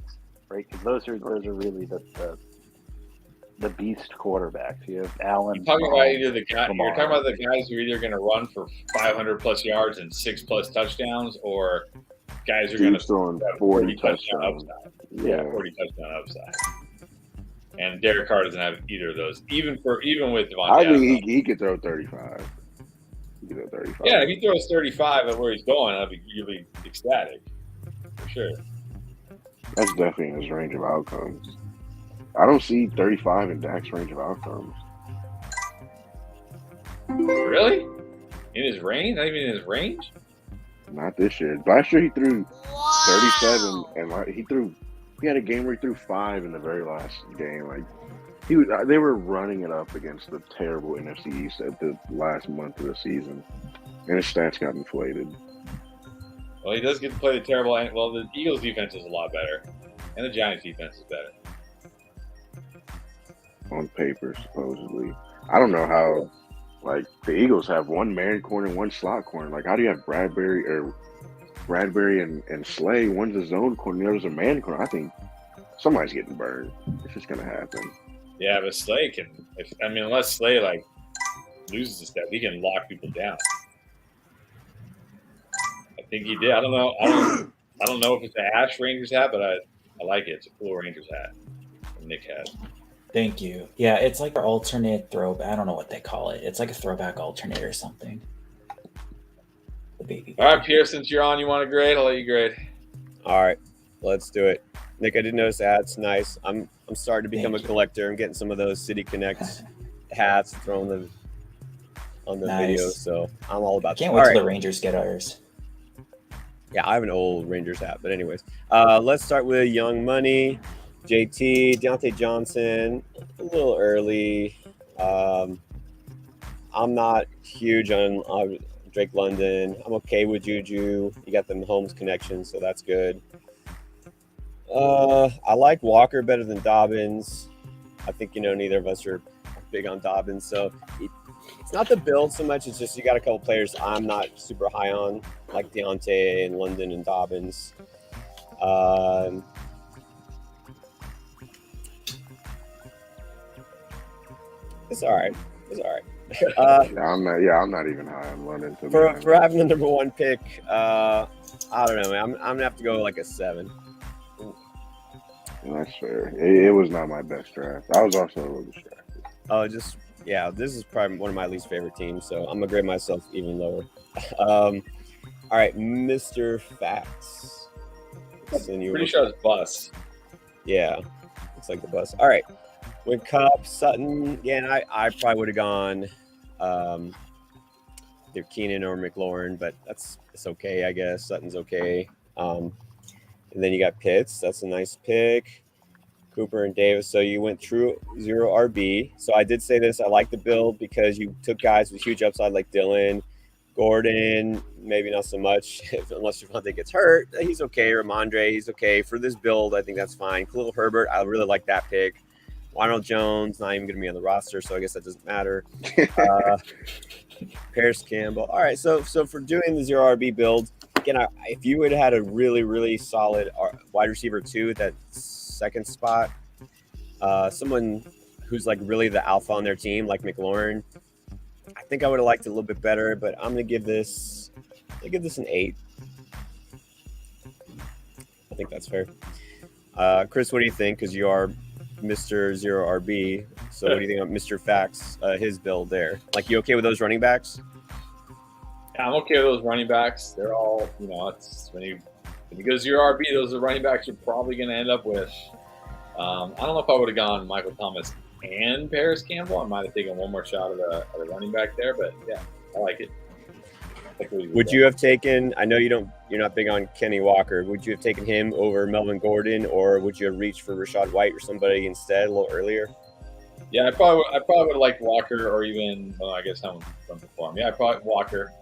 right? Because those are really the beast quarterbacks. You have Allen. You're talking about either the guy. You're talking about the guys who are either going to run for 500 plus yards and 6+ touchdowns, or guys who are going to throw 40 touchdown upside. Yeah, 40 touchdown upside. And Derek Carr doesn't have either of those, even with Devontae. I think he could throw 35. He could throw 35. Yeah, if he throws 35 at where he's going, you'll be ecstatic for sure. That's definitely in his range of outcomes. I don't see 35 in Dak's range of outcomes. Really? In his range? Not even in his range? Not this year. Last year he threw 37, and he had a game where he threw 5 in the very last game. Like they were running it up against the terrible NFC East at the last month of the season, and his stats got inflated. Well, he does get to play the terrible. Well, the Eagles' defense is a lot better, and the Giants' defense is better. On paper, supposedly. I don't know how, like, the Eagles have one man corner and one slot corner. Like, how do you have Bradbury and Slay? One's a zone corner, the other's a man corner. I think somebody's getting burned. It's just going to happen. Yeah, but Slay can, unless Slay, like, loses a step, he can lock people down. I think he did. I don't know. I don't know if it's an Ash Rangers hat, but I like it. It's a cool Rangers hat that Nick has. Thank you. Yeah, it's like an alternate throwback. I don't know what they call it. It's like a throwback alternate or something. The baby. All right, Pierre, since you're on, you want to grade? I'll let you grade. All right, let's do it. Nick, I did notice the hat's nice. I'm starting to become a collector. I'm getting some of those City Connect hats, throwing them on the video. So I'm all about that. Can't wait till the Rangers get ours. Yeah, I have an old Rangers hat. But anyways, let's start with Young Money. JT, Deontay Johnson, a little early. I'm not huge on Drake London. I'm okay with Juju. You got the Mahomes connection, so that's good. I like Walker better than Dobbins. I think, neither of us are big on Dobbins. So it's not the build so much. It's just you got a couple players I'm not super high on, like Deontay and London and Dobbins. It's all right. I'm not even high on London. For having the number 1 pick, I don't know, man. I'm gonna have to go like a 7. That's fair. It was not my best draft. I was also a little distracted. This is probably one of my least favorite teams, so I'm gonna grade myself even lower. All right, Mr. Facts. Pretty sure it's bus. Yeah, looks like the bus. All right. With Cup, Sutton, and I probably would have gone either Keenan or McLaurin, but it's okay, I guess. Sutton's okay. And then you got Pitts. That's a nice pick. Cooper and Davis. So you went through 0 RB. So I did say this. I like the build because you took guys with huge upside like Dylan, Gordon, maybe not so much unless Javonte gets hurt. He's okay. Ramondre, he's okay. For this build, I think that's fine. Khalil Herbert, I really like that pick. Ronald Jones, not even going to be on the roster, so I guess that doesn't matter. Paris Campbell. All right, so for doing the 0 RB build, again, if you would have had a really, really solid wide receiver 2 at that second spot, someone who's like really the alpha on their team, like McLaurin, I think I would have liked it a little bit better, but I'm going to give this an 8. I think that's fair. Chris, what do you think? Because you are Mr. 0 RB. So what do you think of Mr. Facts, his build there? Like, you okay with those running backs? Yeah, I'm okay with those running backs. They're all, it's when you go 0 RB, those are the running backs you're probably going to end up with. I don't know if I would have gone Michael Thomas and Paris Campbell. I might have taken one more shot at a running back there, but yeah, I like it. Would you have taken? I know you're not big on Kenny Walker. Would you have taken him over Melvin Gordon, or would you have reached for Rachaad White or somebody instead a little earlier? Yeah, I probably would have liked Walker, or even I guess someone from before him. Yeah, I probably Walker.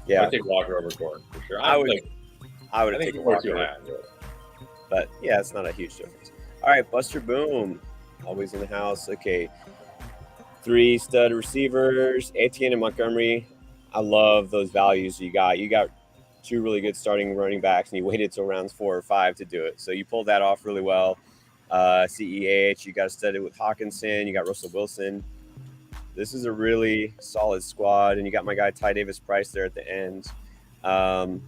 Yeah, I'd take Walker over Gordon for sure. I would have taken Walker. But yeah, it's not a huge difference. All right, Buster Boom, always in the house. Okay, 3 stud receivers, Etienne and Montgomery. I love those values you got. You got 2 really good starting running backs, and you waited till rounds 4 or 5 to do it. So you pulled that off really well. CEH, you got to study with Hawkinson. You got Russell Wilson. This is a really solid squad, and you got my guy Ty Davis-Price there at the end. I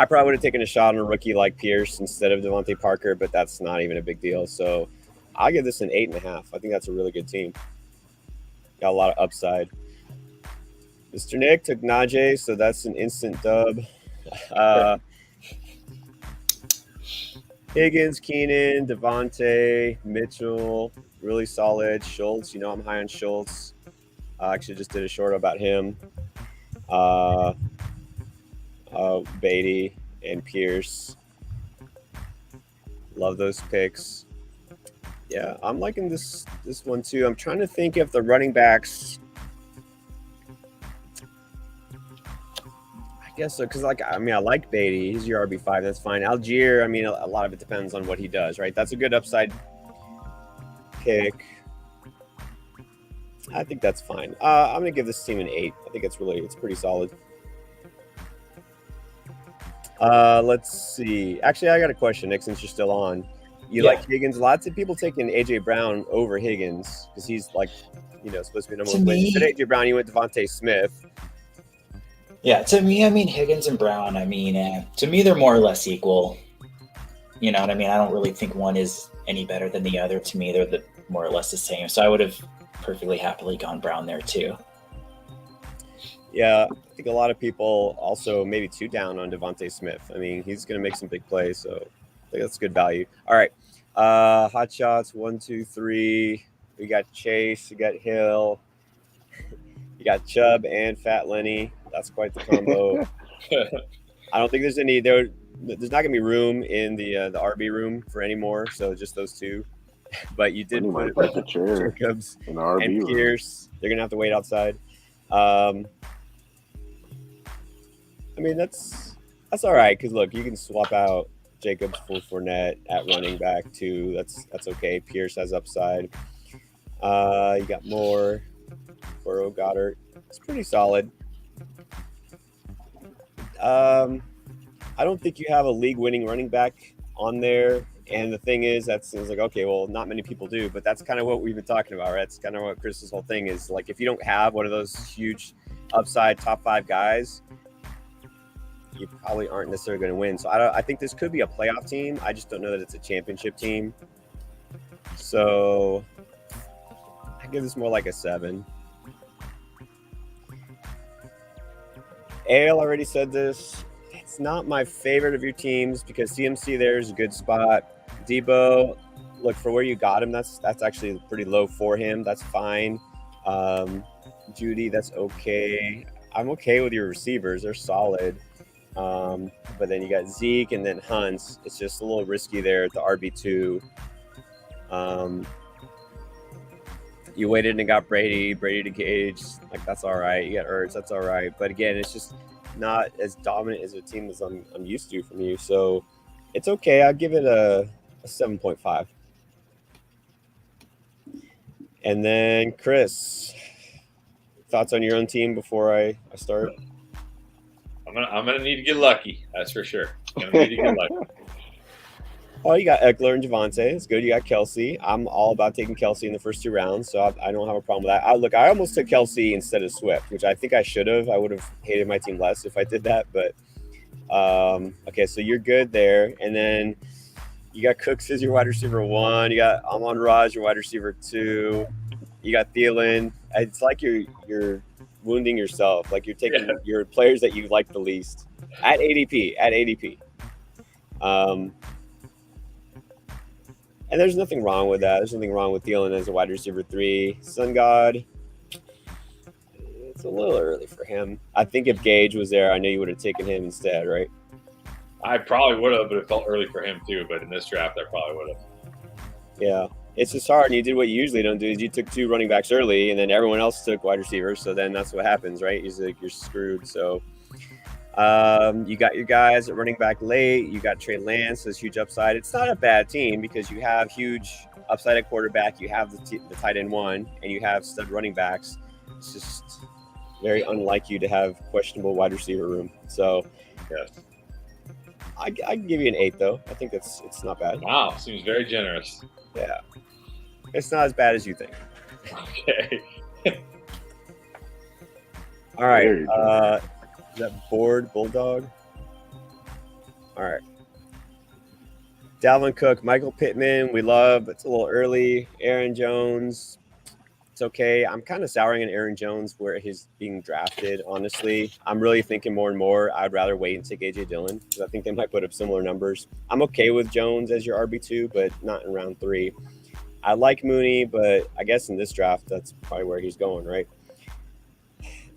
probably would have taken a shot on a rookie like Pierce instead of Devontae Parker, but that's not even a big deal. So I'll give this an 8.5. I think that's a really good team. Got a lot of upside. Mr. Nick took Najee, so that's an instant dub. Higgins, Keenan, Devontae, Mitchell, really solid. Schultz, I'm high on Schultz. I actually just did a short about him. Beatty and Pierce. Love those picks. Yeah, I'm liking this one too. I'm trying to think if the running backs. I guess so, because I like Beatty. He's your RB5. That's fine. Algier, a lot of it depends on what he does, right? That's a good upside pick. I think that's fine. I'm gonna give this team an 8. I think it's pretty solid. Let's see. Actually, I got a question, Nick, since you're still on. You like Higgins? Lots of people taking AJ Brown over Higgins because he's supposed to be number 1. But AJ Brown, you went Devontae Smith. Yeah, to me, Higgins and Brown, to me, they're more or less equal. You know what I mean? I don't really think one is any better than the other. To me, they're more or less the same. So I would have perfectly happily gone Brown there too. Yeah, I think a lot of people also maybe 2 down on Devontae Smith. He's going to make some big plays, so I think that's good value. All right, hot shots, 1, 2, 3. We got Chase, we got Hill, you got Chubb and Fat Lenny. That's quite the combo. I don't think there's not going to be room in the RB room for any more, so just those 2. But you did put Jacobs and Pierce. They're going to have to wait outside. That's all right, because look, you can swap out Jacobs for Fournette at running back too. That's okay. Pierce has upside. You got more Burrow, Goddard. It's pretty solid. I don't think you have a league-winning running back on there. And the thing is, that seems like, okay, well, not many people do, but that's kind of what we've been talking about, right? That's kind of what Chris's whole thing is. Like, if you don't have one of those huge upside top 5 guys, you probably aren't necessarily going to win. So I think this could be a playoff team. I just don't know that it's a championship team. So I give this more like a 7. Ale already said this. It's not my favorite of your teams because CMC there is a good spot. Debo, look, for where you got him, that's actually pretty low for him. That's fine. Judy, that's okay. I'm okay with your receivers. They're solid. But then you got Zeke and then Hunt. It's just a little risky there at the RB2. You waited and got Brady to Gage. Like, that's all right. You got Ertz. That's all right. But again, it's just not as dominant as a team as I'm used to from you. So it's okay. I'll give it a 7.5. And then Chris, thoughts on your own team before I start? I'm gonna need to get lucky. That's for sure. I'm gonna need to get lucky. Oh, you got Eckler and Javonte. It's good. You got Kelsey. I'm all about taking Kelsey in the first 2 rounds, so I don't have a problem with that. I almost took Kelsey instead of Swift, which I think I should have. I would have hated my team less if I did that. But okay, so you're good there. And then you got Cooks as your wide receiver 1. You got Amon-Ra, your wide receiver 2. You got Thielen. It's like you're wounding yourself. Like you're taking your players that you like the least at ADP. And there's nothing wrong with that. There's nothing wrong with Thielen as a wide receiver 3. Sun God, it's a little early for him. I think if Gage was there, I know you would have taken him instead, right? I probably would have, but it felt early for him too. But in this draft, I probably would have. Yeah, it's just hard. And you did what you usually don't do. Is you took 2 running backs early, and then everyone else took wide receivers. So then that's what happens, right? You're screwed. So you got your guys at running back late. You got Trey Lance, this huge upside. It's not a bad team because you have huge upside at quarterback. You have the tight end 1, and you have stud running backs. It's just very unlike you to have questionable wide receiver room. So Yes. I can give you an 8 though. I think it's not bad. Wow, seems very generous. Yeah, it's not as bad as you think. Okay. All right. Very good. Is that Board Bulldog? All right. Dalvin Cook, Michael Pittman, we love. It's a little early. Aaron Jones, it's okay. I'm kind of souring on Aaron Jones where he's being drafted, honestly. I'm really thinking more and more I'd rather wait and take A.J. Dillon because I think they might put up similar numbers. I'm okay with Jones as your RB2, but not in round 3. I like Mooney, but I guess in this draft, that's probably where he's going, right?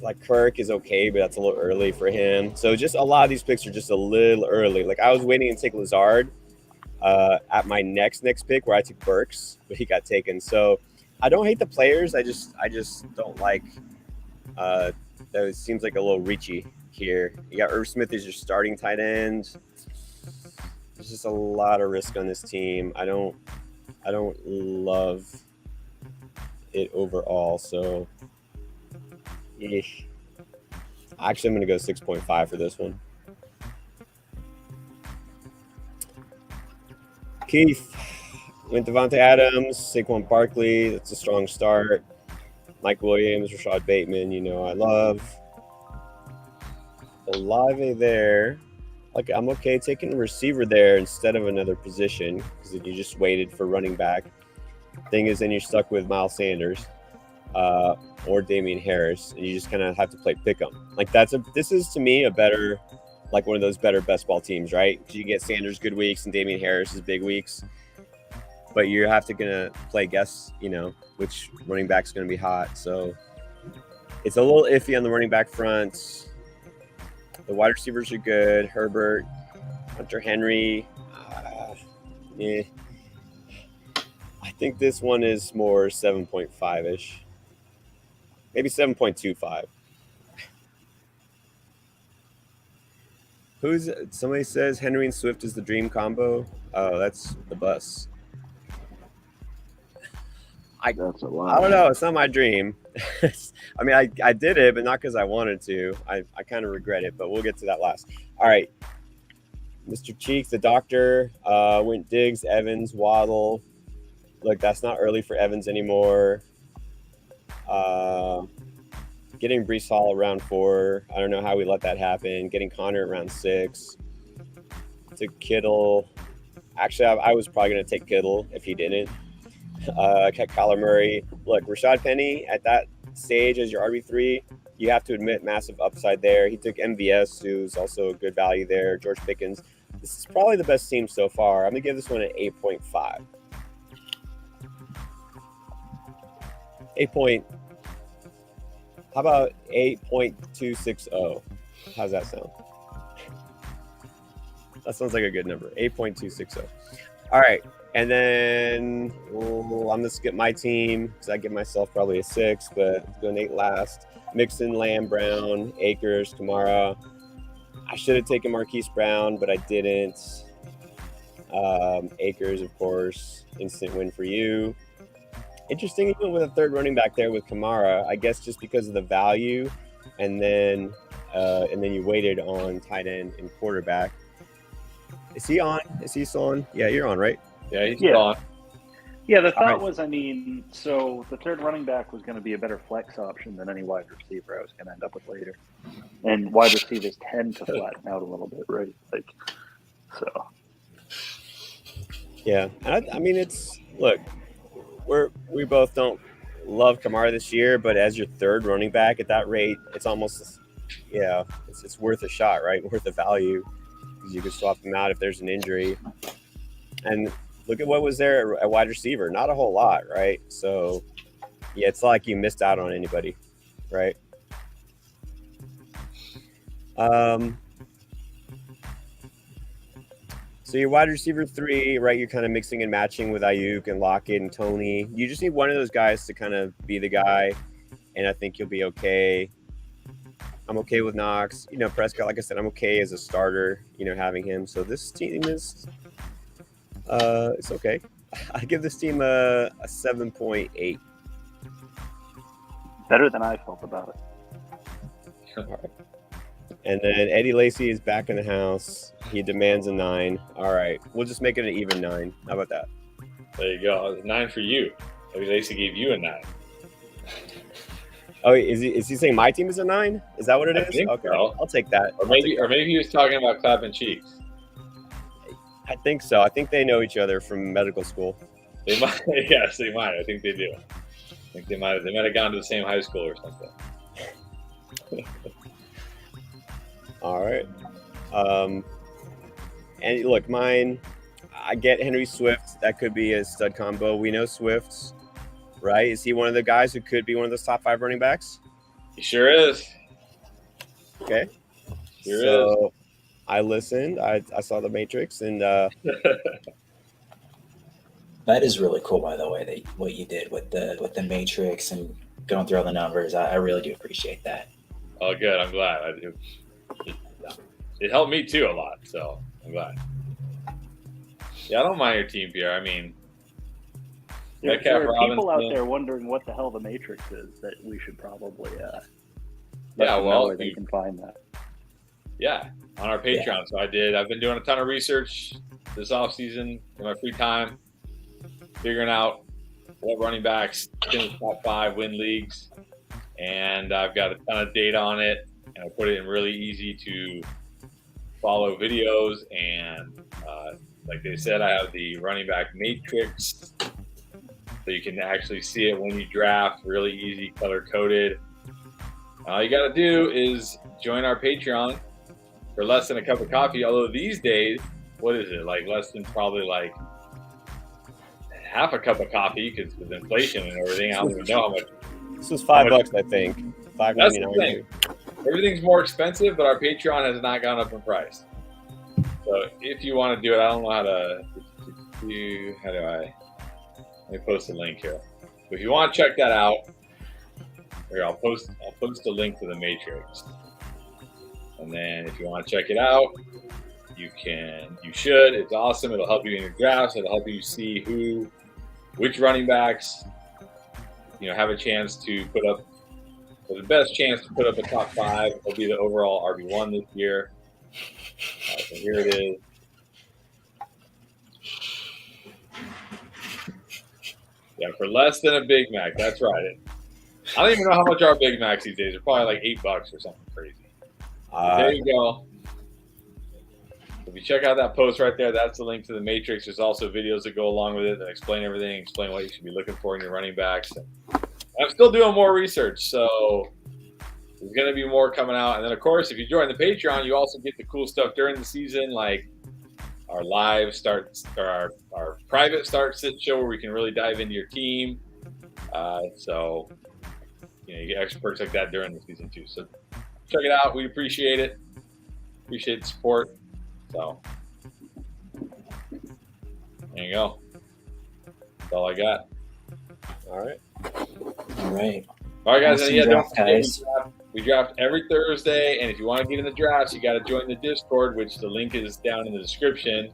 Like Kirk is okay, but that's a little early for him. So just a lot of these picks are just a little early. Like I was waiting to take Lazard at my next pick where I took Burks, but he got taken. So I don't hate the players. I just don't like that. It seems like a little reachy here. You got Irv Smith as your starting tight end. There's just a lot of risk on this team. I don't love it overall. So actually, I'm going to go 6.5 for this one. Keith went Devontae Adams, Saquon Barkley. That's a strong start. Mike Williams, Rashad Bateman. I love Olave there. Like I'm okay taking a receiver there instead of another position because you just waited for running back. Thing is, then you're stuck with Miles Sanders. Or Damian Harris, and you just kind of have to play pick 'em. Like this is to me a better, like one of those better best ball teams, right? Because you get Sanders good weeks and Damian Harris's big weeks, but you have to gonna play guess, which running back's gonna be hot. So it's a little iffy on the running back front. The wide receivers are good. Herbert, Hunter Henry. I think this one is more 7.5-ish. Maybe 7.25. Somebody says Henry and Swift is the dream combo. Oh, that's the bus. That's a lot. I don't know. It's not my dream. I mean, I did it, but not because I wanted to. I kind of regret it, but we'll get to that last. All right. Mr. Cheeks, the doctor, went Diggs, Evans, Waddle. Look, that's not early for Evans anymore. Getting Breece Hall around 4. I don't know how we let that happen. Getting Connor around 6. To Kittle. Actually, I was probably going to take Kittle if he didn't. Kyler Murray. Look, Rashad Penny at that stage as your RB3, you have to admit massive upside there. He took MVS, who's also a good value there. George Pickens. This is probably the best team so far. I'm going to give this one an 8.5. 8. How about 8.260? How's that sound? That sounds like a good number. 8.260. All right. And then I'm going to skip my team because I give myself probably a 6, but let's go Nate last. Mixon, Lamb, Brown, Akers, Kamara. I should have taken Marquise Brown, but I didn't. Akers, of course. Instant win for you. Interesting, you went with a third running back there with Kamara, I guess just because of the value. And then you waited on tight end and quarterback. Is he on? Is he still on? Yeah, you're on, right? Yeah, he's on. Yeah, the thought was, so the third running back was going to be a better flex option than any wide receiver I was going to end up with later. And wide receivers tend to flatten out a little bit, right? So. Yeah, I mean, look, we both don't love Kamara this year, but as your third running back at that rate, it's almost, it's worth a shot, right? Worth the value because you can swap him out if there's an injury. And look at what was there at wide receiver. Not a whole lot, right? So, yeah, it's like you missed out on anybody, right? So your wide receiver 3, right? You're kind of mixing and matching with Ayuk and Lockett and Tony. You just need one of those guys to kind of be the guy, and I think you'll be okay. I'm okay with Knox. Prescott, like I said, I'm okay as a starter, having him. So this team is it's okay. I give this team a 7.8. Better than I felt about it. All right. And then Eddie Lacy is back in the house. He demands a 9. All right. We'll just make it an even 9. How about that? There you go. 9 for you. Eddie Lacy gave you a 9. Oh, is he saying my team is a 9? Is that what it is? Okay. So. I'll take that. Or maybe he was talking about clapping cheeks. I think so. I think they know each other from medical school. They might. Yes, they might. I think they do. I think they might have gone to the same high school or something. All right. And look, mine, I get Henry Swift. That could be a stud combo. We know Swift, right? Is he one of the guys who could be one of those top 5 running backs? He sure is. Okay. Sure is. I listened. I saw the Matrix, and that is really cool, by the way. What you did with the Matrix and going through all the numbers, I really do appreciate that. Oh, good. I'm glad. It helped me too a lot, so I'm glad. Yeah, I don't mind your team, Pierre. I mean, there are people out there wondering what the hell the Matrix is. That we should probably where they can find that. Yeah, on our Patreon. Yeah. So I've been doing a ton of research this offseason in my free time, figuring out what running backs finish top 5 win leagues, and I've got a ton of data on it, and I put it in really easy to follow videos. And like they said, I have the running back matrix, so you can actually see it when you draft. Really easy, color coded. All you got to do is join our Patreon for less than a cup of coffee. Although these days, what is it, like less than probably like half a cup of coffee because with inflation and everything. I don't even know how much. This was $5, I think. $5.99. That's the thing. Everything's more expensive, but our Patreon has not gone up in price. So if you want to do it, I don't know how to do. How do I? Let me post a link here. But if you want to check that out, here I'll post a link to the Matrix. And then if you want to check it out, you should. It's awesome. It'll help you in your drafts. It'll help you see which running backs, have a chance to put up, or the best chance to put up a top 5 will be the overall RB1 this year. So here it is. Yeah, for less than a Big Mac. That's right. I don't even know how much our Big Macs these days are. Probably like $8 or something crazy. There you go. If you check out that post right there, that's the link to the Matrix. There's also videos that go along with it that explain everything, explain what you should be looking for in your running backs. I'm still doing more research, so there's going to be more coming out. And then, of course, if you join the Patreon, you also get the cool stuff during the season, like our live starts, or our private start sit show where we can really dive into your team. So, you get extra perks like that during the season too. So check it out. We appreciate it. Appreciate the support. So There you go. That's all I got. All right. All right. All right, guys. Awesome Yeah, don't draft, forget, guys. we draft every Thursday, and if you want to get in the drafts, you got to join the Discord, which the link is down in the description,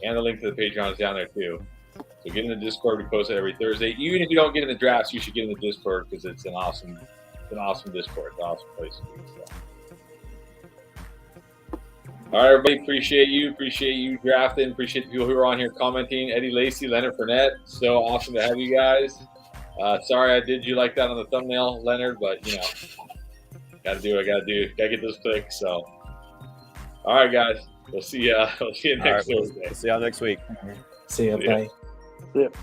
and the link to the Patreon is down there too. So get in the Discord. We post it every Thursday. Even if you don't get in the drafts, you should get in the Discord because it's an awesome Discord. It's an awesome place to be. So. All right, everybody. Appreciate you drafting. Appreciate the people who are on here commenting. Eddie Lacy, Leonard Fournette. So awesome to have you guys. Sorry I did you like that on the thumbnail, Leonard, but you know, gotta do what I gotta do. Gotta get those clicks. So, all right, guys. We'll see you next Thursday. We'll see y'all next week. See you. Bye. Yep.